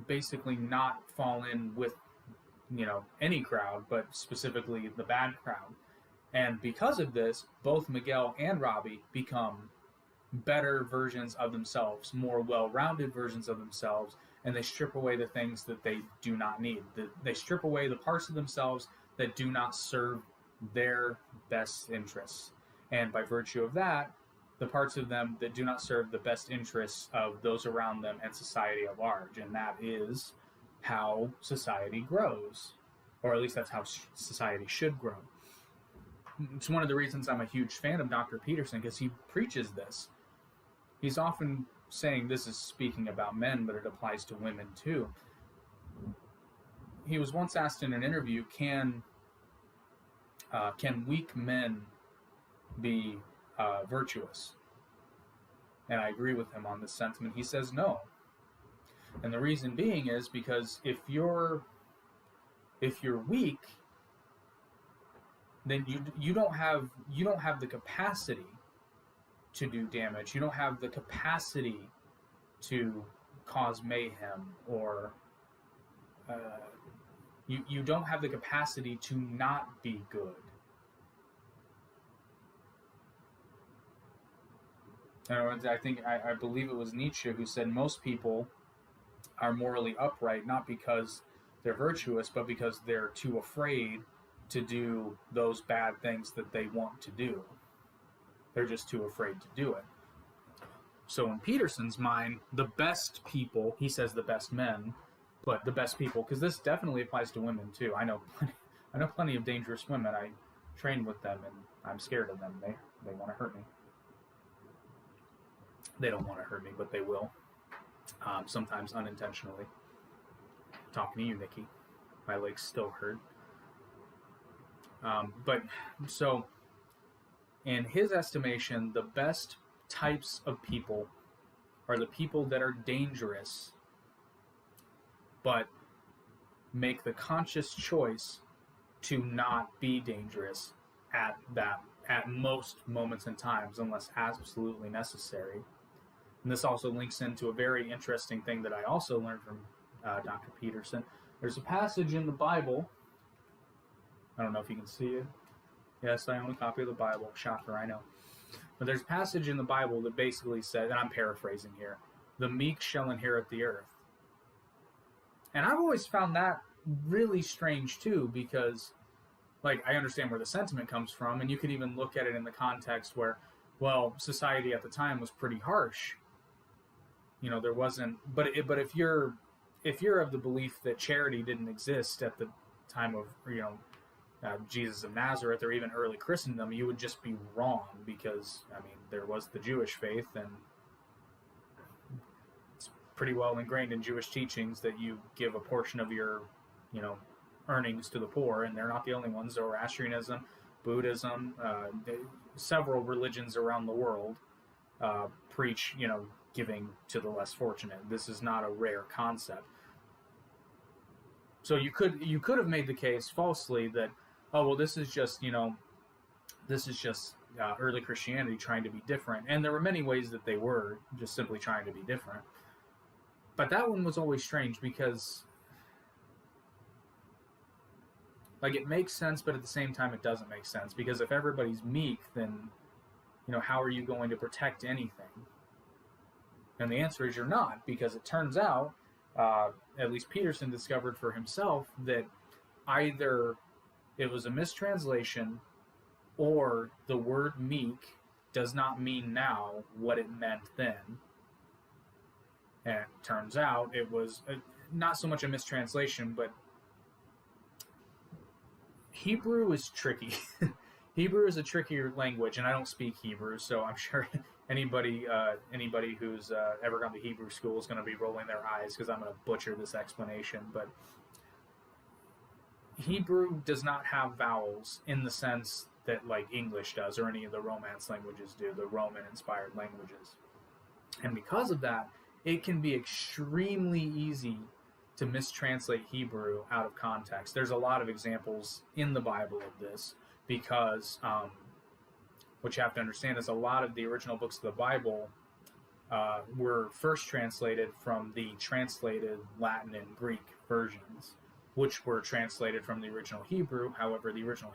basically not fall in with any crowd, but specifically the bad crowd. And because of this, both Miguel and Robbie become better versions of themselves, more well-rounded versions of themselves, and they strip away the things that they do not need. They strip away the parts of themselves that do not serve their best interests. And by virtue of that, the parts of them that do not serve the best interests of those around them and society at large. And that is how society grows, or at least that's how society should grow. It's one of the reasons I'm a huge fan of Dr. Peterson, because he preaches this. He's often saying this is speaking about men, but it applies to women too. He was once asked in an interview, can weak men be virtuous? And I agree with him on this sentiment. He says no. And the reason being is because if you're weak, then you don't have the capacity to do damage. You don't have the capacity to cause mayhem, or you don't have the capacity to not be good. I believe it was Nietzsche who said most people are morally upright not because they're virtuous, but because they're too afraid to do those bad things that they want to do. They're just too afraid to do it. So in Peterson's mind, the best people, he says the best men, but the best people, because this definitely applies to women too. I know plenty of dangerous women. I train with them, and I'm scared of them. They want to hurt me. They don't want to hurt me, but they will. Sometimes unintentionally. Talking to you, Nikki. My legs still hurt. But so, in his estimation, the best types of people are the people that are dangerous, but make the conscious choice to not be dangerous at most moments and times, unless absolutely necessary. And this also links into a very interesting thing that I also learned from Dr. Peterson. There's a passage in the Bible. I don't know if you can see it. Yes, I own a copy of the Bible. Shocker, I know. But there's a passage in the Bible that basically says, and I'm paraphrasing here, the meek shall inherit the earth. And I've always found that really strange too, because I understand where the sentiment comes from, and you could even look at it in the context where, well, society at the time was pretty harsh. There wasn't, but if you're of the belief that charity didn't exist at the time of, Jesus of Nazareth, or even early Christendom, you would just be wrong, because, there was the Jewish faith, and it's pretty well ingrained in Jewish teachings that you give a portion of your, earnings to the poor, and they're not the only ones. Zoroastrianism, Buddhism, several religions around the world preach, giving to the less fortunate. This is not a rare concept. So you could have made the case falsely that, oh, well, this is just early Christianity trying to be different. And there were many ways that they were just simply trying to be different. But that one was always strange, because it makes sense, but at the same time it doesn't make sense. Because if everybody's meek, then, how are you going to protect anything? And the answer is you're not, because it turns out, at least Peterson discovered for himself, that either it was a mistranslation, or the word meek does not mean now what it meant then. And it turns out it was not so much a mistranslation, but Hebrew is tricky. Hebrew is a trickier language, and I don't speak Hebrew, so I'm sure anybody who's ever gone to Hebrew school is going to be rolling their eyes, because I'm going to butcher this explanation. But Hebrew does not have vowels in the sense that English does, or any of the Romance languages do, the Roman-inspired languages. And because of that, it can be extremely easy to mistranslate Hebrew out of context. There's a lot of examples in the Bible of this, because what you have to understand is a lot of the original books of the Bible were first translated from the translated Latin and Greek versions, which were translated from the original Hebrew. However, the original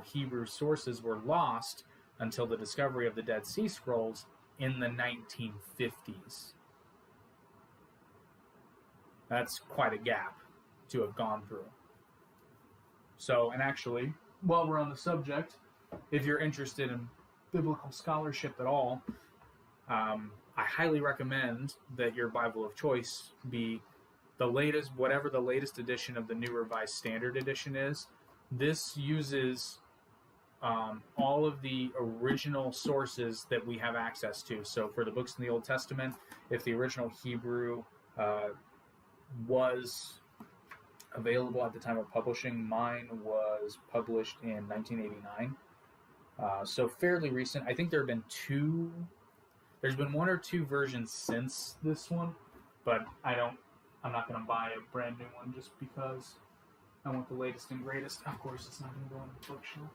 Hebrew sources were lost until the discovery of the Dead Sea Scrolls in the 1950s. That's quite a gap to have gone through. So, and actually, while we're on the subject, if you're interested in biblical scholarship at all, I highly recommend that your Bible of choice be the latest, whatever the latest edition of the New Revised Standard Edition is. This uses all of the original sources that we have access to. So for the books in the Old Testament, if the original Hebrew was available at the time of publishing, mine was published in 1989. So fairly recent. I think there's been one or two versions since this one, but I'm not going to buy a brand new one just because I want the latest and greatest. Of course, it's not going to go on the bookshelf.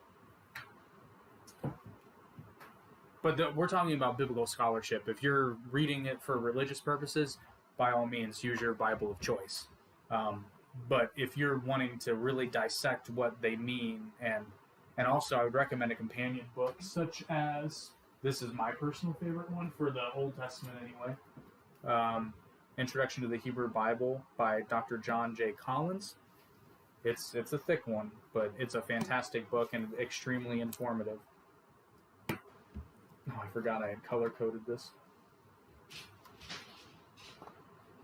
But we're talking about biblical scholarship. If you're reading it for religious purposes, by all means, use your Bible of choice. But if you're wanting to really dissect what they mean, and also I would recommend a companion book, such as, this is my personal favorite one for the Old Testament anyway, Introduction to the Hebrew Bible by Dr. John J. Collins. It's a thick one, but it's a fantastic book and extremely informative. Oh, I forgot I had color-coded this.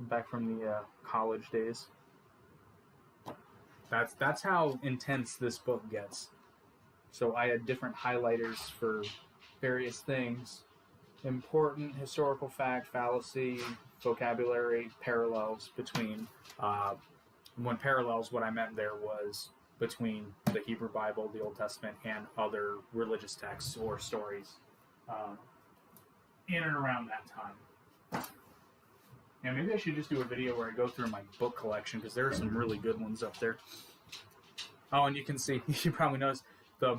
Back from the college days. That's how intense this book gets. So I had different highlighters for various things. Important historical fact, fallacy, vocabulary, parallels between... when parallels, what I meant there was between the Hebrew Bible, the Old Testament, and other religious texts or stories in and around that time. And maybe I should just do a video where I go through my book collection, because there are some really good ones up there. Oh, and you can see, you probably noticed the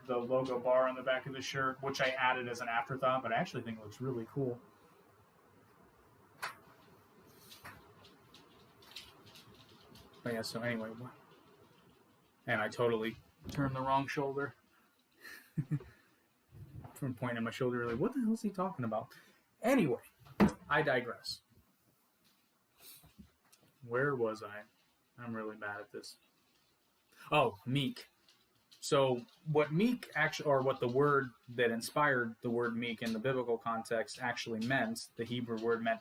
logo bar on the back of the shirt, which I added as an afterthought, but I actually think it looks really cool. But yeah, so anyway, and I totally turned the wrong shoulder. From pointing at my shoulder, like, what the hell is he talking about? Anyway, I digress. Where was I? I'm really bad at this. Oh, meek. So what meek actually, or what the word that inspired the word meek in the biblical context actually meant, the Hebrew word meant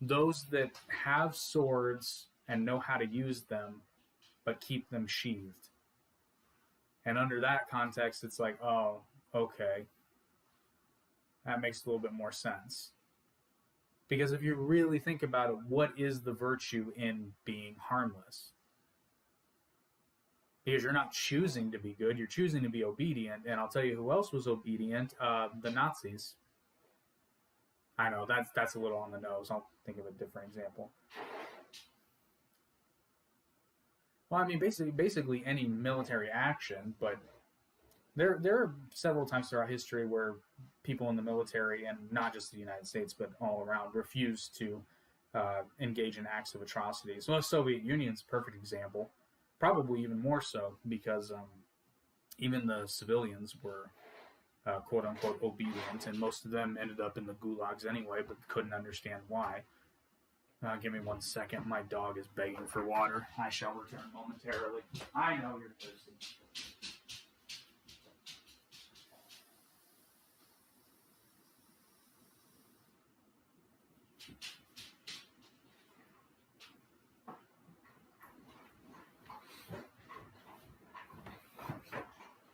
those that have swords and know how to use them, but keep them sheathed. And under that context, it's like, oh, okay. That makes a little bit more sense. Because if you really think about it, what is the virtue in being harmless? Because you're not choosing to be good, you're choosing to be obedient. And I'll tell you who else was obedient, the Nazis. I know, that's a little on the nose. I'll think of a different example. Well, I mean, basically any military action, but there are several times throughout history where people in the military, and not just the United States, but all around, refused to engage in acts of atrocity. So the Soviet Union's a perfect example. Probably even more so, because even the civilians were quote-unquote obedient, and most of them ended up in the gulags anyway, but couldn't understand why. Give me 1 second. My dog is begging for water. I shall return momentarily. I know you're thirsty.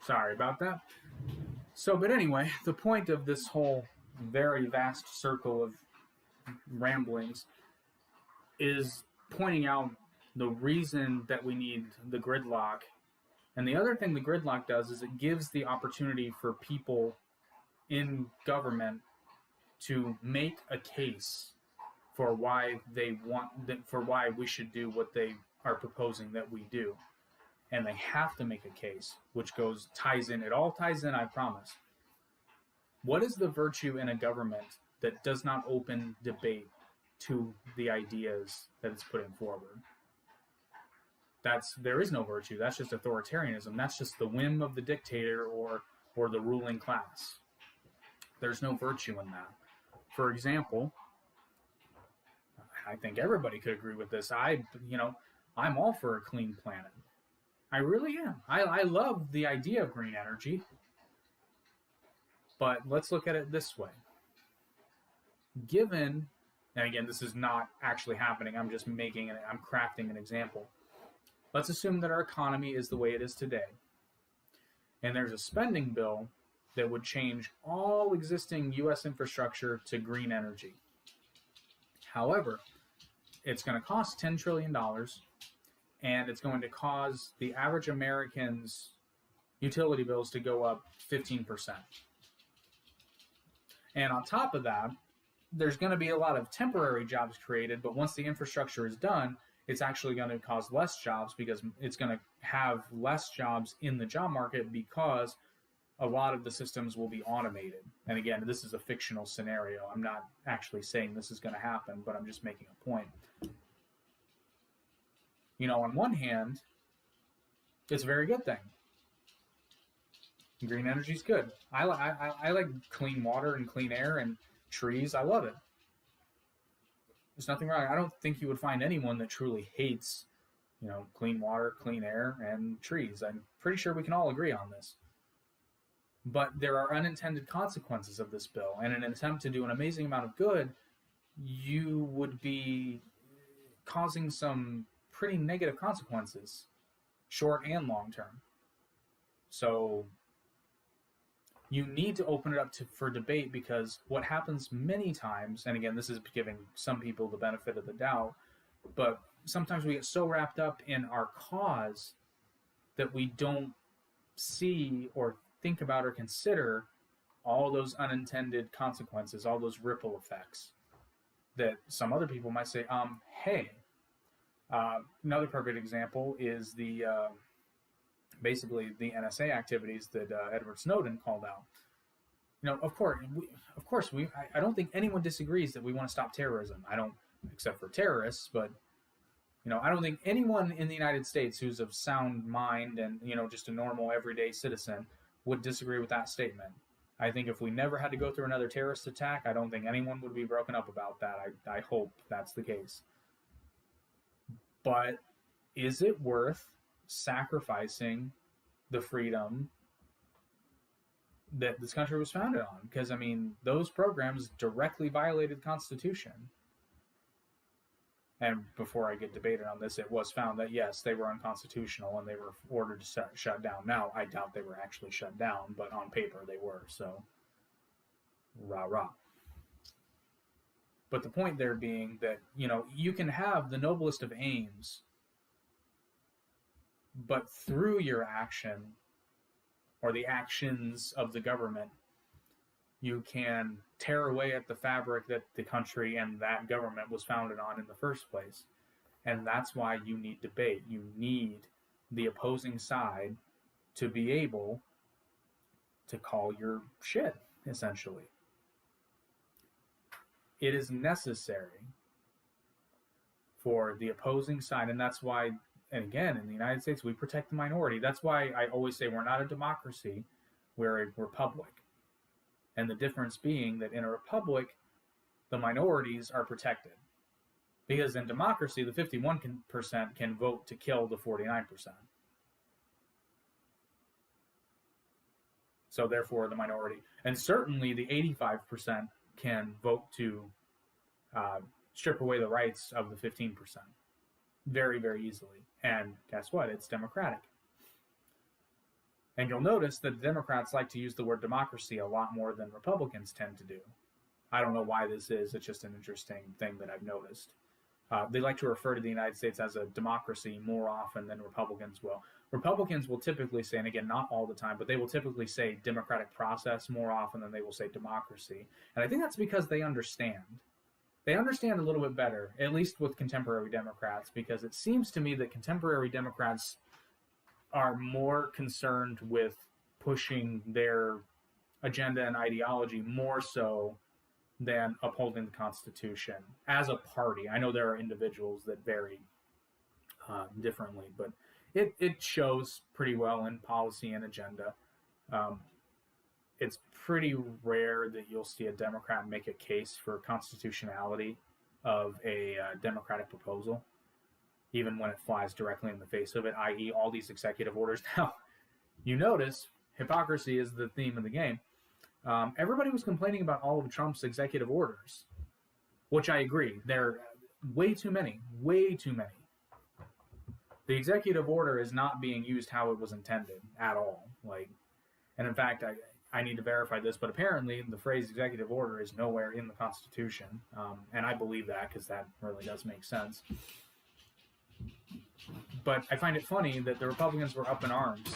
Sorry about that. So, but anyway, the point of this whole very vast circle of ramblings is pointing out the reason that we need the gridlock. And the other thing the gridlock does is it gives the opportunity for people in government to make a case for why for why we should do what they are proposing that we do. And they have to make a case, which ties in, I promise. What is the virtue in a government that does not open debate to the ideas that it's putting forward. There is no virtue. That's just authoritarianism. That's just the whim of the dictator or the ruling class. There's no virtue in that. For example, I think everybody could agree with this. I'm all for a clean planet. I really am. I love the idea of green energy. But let's look at it this way. Given, and again, this is not actually happening. I'm crafting an example. Let's assume that our economy is the way it is today. And there's a spending bill that would change all existing U.S. infrastructure to green energy. However, it's going to cost $10 trillion, and it's going to cause the average American's utility bills to go up 15%. And on top of that, there's going to be a lot of temporary jobs created, but once the infrastructure is done, it's actually going to cause less jobs because it's going to have less jobs in the job market because a lot of the systems will be automated. And again, this is a fictional scenario. I'm not actually saying this is going to happen, but I'm just making a point. On one hand, it's a very good thing. Green energy is good. I like clean water and clean air and trees. I love it. There's nothing wrong. I don't think you would find anyone that truly hates, clean water, clean air, and trees. I'm pretty sure we can all agree on this. But there are unintended consequences of this bill. And in an attempt to do an amazing amount of good, you would be causing some pretty negative consequences, short and long term. So you need to open it up for debate, because what happens many times, and again, this is giving some people the benefit of the doubt, but sometimes we get so wrapped up in our cause that we don't see or think about or consider all those unintended consequences, all those ripple effects that some other people might say, hey, another perfect example is basically the NSA activities that Edward Snowden called out. Of course, I don't think anyone disagrees that we want to stop terrorism. I don't, except for terrorists, but I don't think anyone in the United States who's of sound mind and just a normal everyday citizen would disagree with that statement. I think if we never had to go through another terrorist attack, I don't think anyone would be broken up about that. I hope that's the case. But is it worth sacrificing the freedom that this country was founded on? Because, those programs directly violated the Constitution. And before I get debated on this, it was found that, yes, they were unconstitutional and they were ordered to shut down. Now, I doubt they were actually shut down, but on paper they were. So, rah-rah. But the point there being that, you can have the noblest of aims, but through your action or the actions of the government, you can tear away at the fabric that the country and that government was founded on in the first place. And that's why you need debate. You need the opposing side to be able to call your shit, essentially. It is necessary for the opposing side, and that's why, and again, in the United States, we protect the minority. That's why I always say we're not a democracy, we're a republic. And the difference being that in a republic, the minorities are protected. Because in democracy, the 51% can vote to kill the 49%. So therefore, the minority, and certainly the 85% can vote to strip away the rights of the 15%. Very, very easily. And guess what? It's democratic. And you'll notice that Democrats like to use the word democracy a lot more than Republicans tend to do. I don't know why this is. It's just an interesting thing that I've noticed. They like to refer to the United States as a democracy more often than Republicans will. Republicans will typically say, and again, not all the time, but they will typically say democratic process more often than they will say democracy. And I think that's because they understand. They understand a little bit better, at least with contemporary Democrats, because it seems to me that contemporary Democrats are more concerned with pushing their agenda and ideology more so than upholding the Constitution as a party. I know there are individuals that vary differently, but it shows pretty well in policy and agenda. It's pretty rare that you'll see a Democrat make a case for constitutionality of a Democratic proposal, even when it flies directly in the face of it, i.e. all these executive orders. Now, you notice hypocrisy is the theme of the game. Everybody was complaining about all of Trump's executive orders, which I agree. They're way too many, way too many. The executive order is not being used how it was intended at all. And in fact, I need to verify this, but apparently the phrase executive order is nowhere in the Constitution. And I believe that because that really does make sense. But I find it funny that the Republicans were up in arms.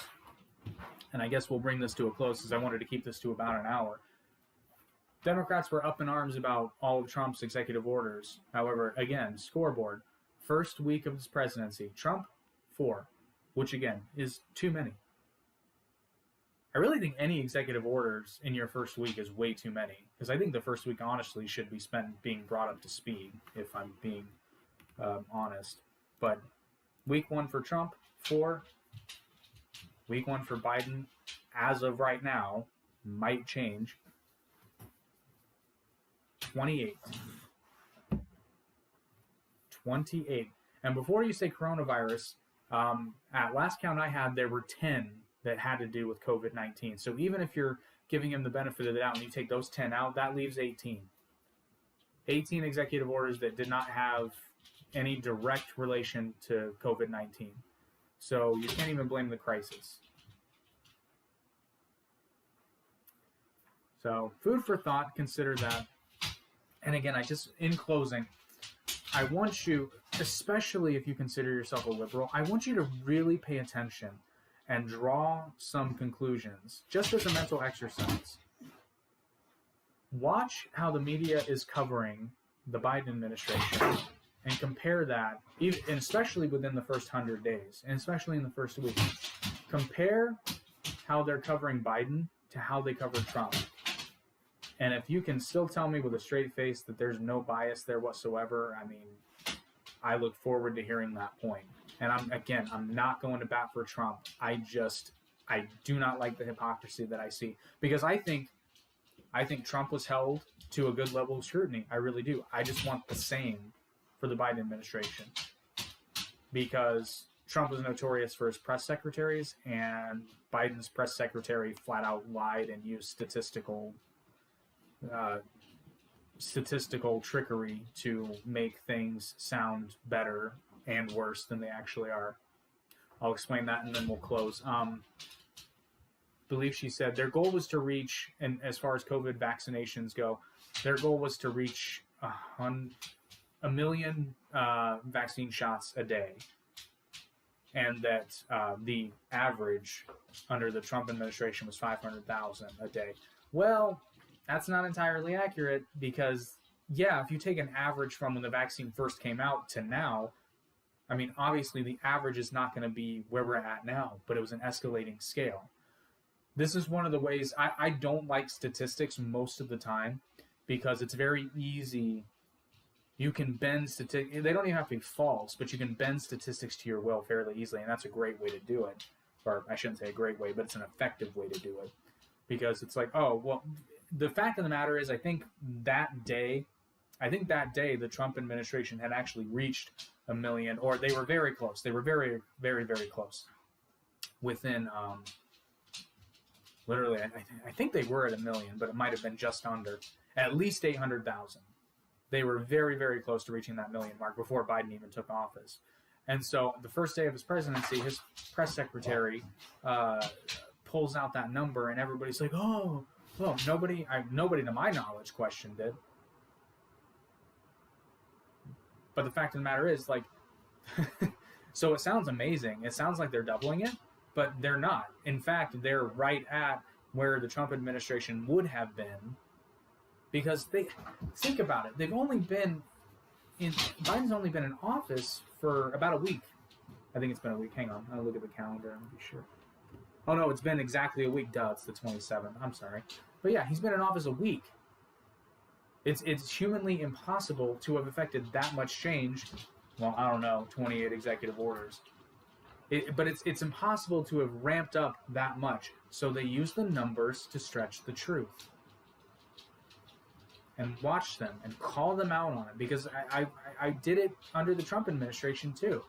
And I guess we'll bring this to a close because I wanted to keep this to about an hour. Democrats were up in arms about all of Trump's executive orders. However, again, scoreboard, first week of his presidency, Trump, 4, which again is too many. I really think any executive orders in your first week is way too many, because I think the first week honestly should be spent being brought up to speed, if I'm being honest. But week 1 for Trump, 4. Week 1 for Biden, as of right now, might change. 28. 28. And before you say coronavirus, at last count I had, there were 10 that had to do with COVID-19. So even if you're giving him the benefit of the doubt and you take those 10 out, that leaves 18. 18 executive orders that did not have any direct relation to COVID-19. So you can't even blame the crisis. So food for thought, consider that. And again, in closing, I want you, especially if you consider yourself a liberal, I want you to really pay attention and draw some conclusions, just as a mental exercise. Watch how the media is covering the Biden administration and compare that, and especially within the first 100 days, and especially in the first week. Compare how they're covering Biden to how they covered Trump. And if you can still tell me with a straight face that there's no bias there whatsoever, I mean, I look forward to hearing that point. And I'm not going to bat for Trump. I do not like the hypocrisy that I see, because I think Trump was held to a good level of scrutiny. I really do. I just want the same for the Biden administration, because Trump was notorious for his press secretaries, and Biden's press secretary flat out lied and used statistical trickery to make things sound better and worse than they actually are. I'll explain that and then we'll close. Believe she said their goal was to reach, and as far as COVID vaccinations go, their goal was to reach 1 million vaccine shots a day, and that the average under the Trump administration was 500,000 a day. Well, that's not entirely accurate, because, yeah, if you take an average from when the vaccine first came out to now, I mean, obviously the average is not going to be where we're at now, but it was an escalating scale. This is one of the ways I don't like statistics most of the time, because it's very easy. You can bend statistics. They don't even have to be false, but you can bend statistics to your will fairly easily, and that's a great way to do it. Or I shouldn't say a great way, but it's an effective way to do it. Because it's like, oh, well, the fact of the matter is, I think that day the Trump administration had actually reached 1 million, or they were very close. They were very, very, very close. Within, literally, I think they were at 1 million, but it might have been just under, at least 800,000. They were very, very close to reaching that 1 million mark before Biden even took office. And so the first day of his presidency, his press secretary pulls out that number, and everybody's like, oh, well, nobody to my knowledge questioned it. But the fact of the matter is, like, so it sounds amazing. It sounds like they're doubling it, but they're not. In fact, they're right at where the Trump administration would have been, because think about it. Biden's only been in office for about a week. I think it's been a week. Hang on. I'll look at the calendar and be sure. Oh, no, it's been exactly a week. Duh, it's the 27th. I'm sorry. But yeah, he's been in office a week. It's humanly impossible to have affected that much change. Well, I don't know, 28 executive orders. But it's impossible to have ramped up that much. So they use the numbers to stretch the truth. And watch them and call them out on it. Because I did it under the Trump administration too.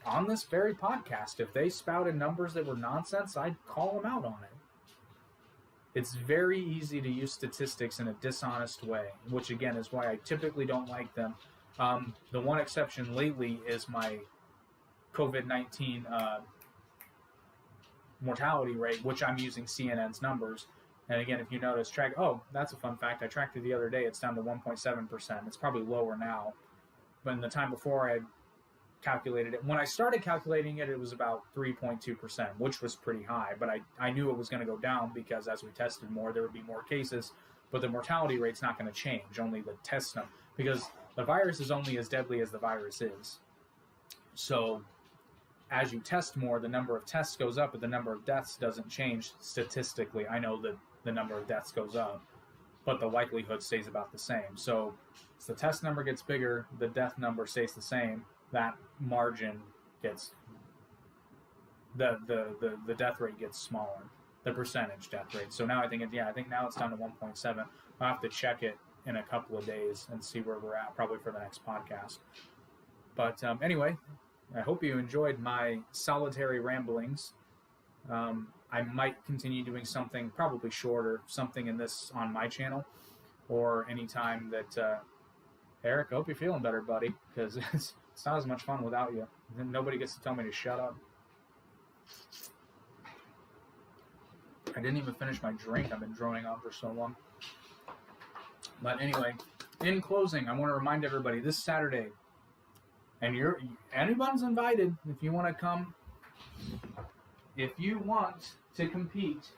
On this very podcast, if they spouted numbers that were nonsense, I'd call them out on it. It's very easy to use statistics in a dishonest way, which again is why I typically don't like them. The one exception lately is my COVID-19 mortality rate, which I'm using CNN's numbers. And again, if you notice, that's a fun fact. I tracked it the other day. It's down to 1.7%. It's probably lower now. But in the time before, I calculated it. When I started calculating it, it was about 3.2%, which was pretty high. But I knew it was going to go down because as we tested more, there would be more cases. But the mortality rate's not going to change, only the test number. Because the virus is only as deadly as the virus is. So as you test more, the number of tests goes up, but the number of deaths doesn't change statistically. I know that the number of deaths goes up, but the likelihood stays about the same. So as the test number gets bigger, the death number stays the same. That margin gets, the death rate gets smaller, the percentage death rate. So now I think now it's down to 1.7. I'll have to check it in a couple of days and see where we're at, probably for the next podcast. But anyway, I hope you enjoyed my solitary ramblings. I might continue doing something probably shorter, something in this on my channel, or anytime that, Eric, I hope you're feeling better, buddy, because it's not as much fun without you. Nobody gets to tell me to shut up. I didn't even finish my drink. I've been droning on for so long. But anyway, in closing, I want to remind everybody this Saturday, and anyone's invited if you want to come. If you want to compete,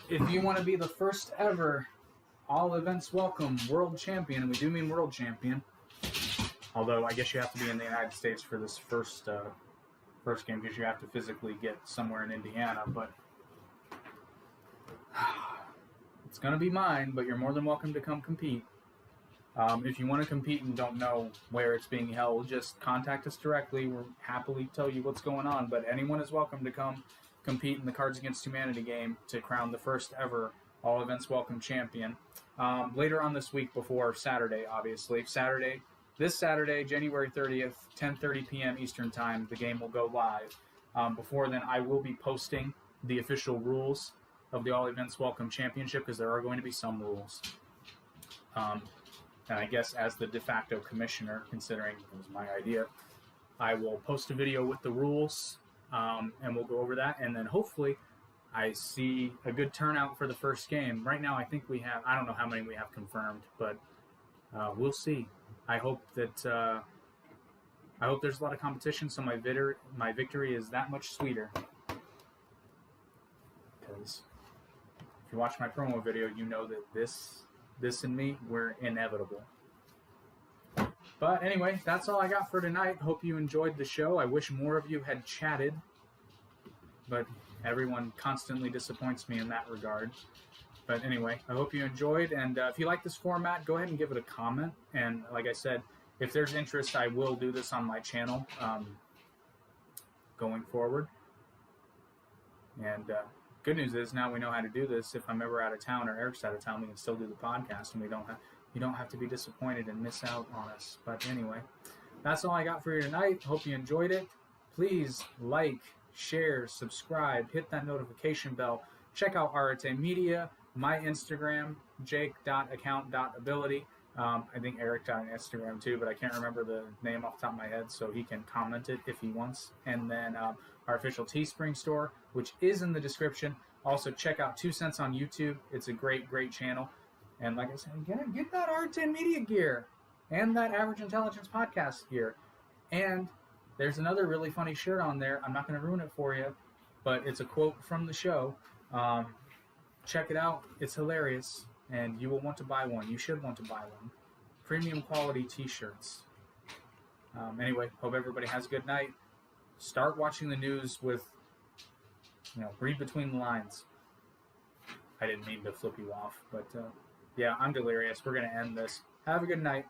if you want to be the first ever all events welcome world champion, and we do mean world champion, although I guess you have to be in the United States for this first game because you have to physically get somewhere in Indiana, but it's going to be mine, but you're more than welcome to come compete. If you want to compete and don't know where it's being held, just contact us directly. We'll happily tell you what's going on, but anyone is welcome to come compete in the Cards Against Humanity game to crown the first ever all events welcome champion. Later on this week before Saturday, obviously. This Saturday, January 30th, 10:30 p.m. Eastern Time, the game will go live. Before then, I will be posting the official rules of the All Events Welcome Championship because there are going to be some rules. And I guess as the de facto commissioner, considering it was my idea, I will post a video with the rules, and we'll go over that. And then hopefully I see a good turnout for the first game. Right now I think we have, I don't know how many we have confirmed, but we'll see. I hope that I hope there's a lot of competition, so my victory is that much sweeter. Because if you watch my promo video, you know that this and me, we're inevitable. But anyway, that's all I got for tonight. Hope you enjoyed the show. I wish more of you had chatted, but everyone constantly disappoints me in that regard. But anyway, I hope you enjoyed, and if you like this format, go ahead and give it a comment. And like I said, if there's interest, I will do this on my channel going forward. And good news is now we know how to do this. If I'm ever out of town or Eric's out of town, we can still do the podcast, and you don't have to be disappointed and miss out on us. But anyway, that's all I got for you tonight. Hope you enjoyed it. Please like, share, subscribe, hit that notification bell. Check out Arete Media, my Instagram, jake.account.ability. I think Eric got an Instagram too, but I can't remember the name off the top of my head, so he can comment it if he wants. And then our official Teespring store, which is in the description. Also, check out 2 Cents on YouTube. It's a great channel. And like I said, get that Arete Media gear and that Average Intelligence podcast gear. And there's another really funny shirt on there. I'm not going to ruin it for you, but it's a quote from the show. Check it out. It's hilarious, and you will want to buy one. You should want to buy one. Premium quality t-shirts. Anyway, hope everybody has a good night. Start watching the news with read between the lines. I didn't mean to flip you off, but yeah, I'm delirious. We're going to end this. Have a good night.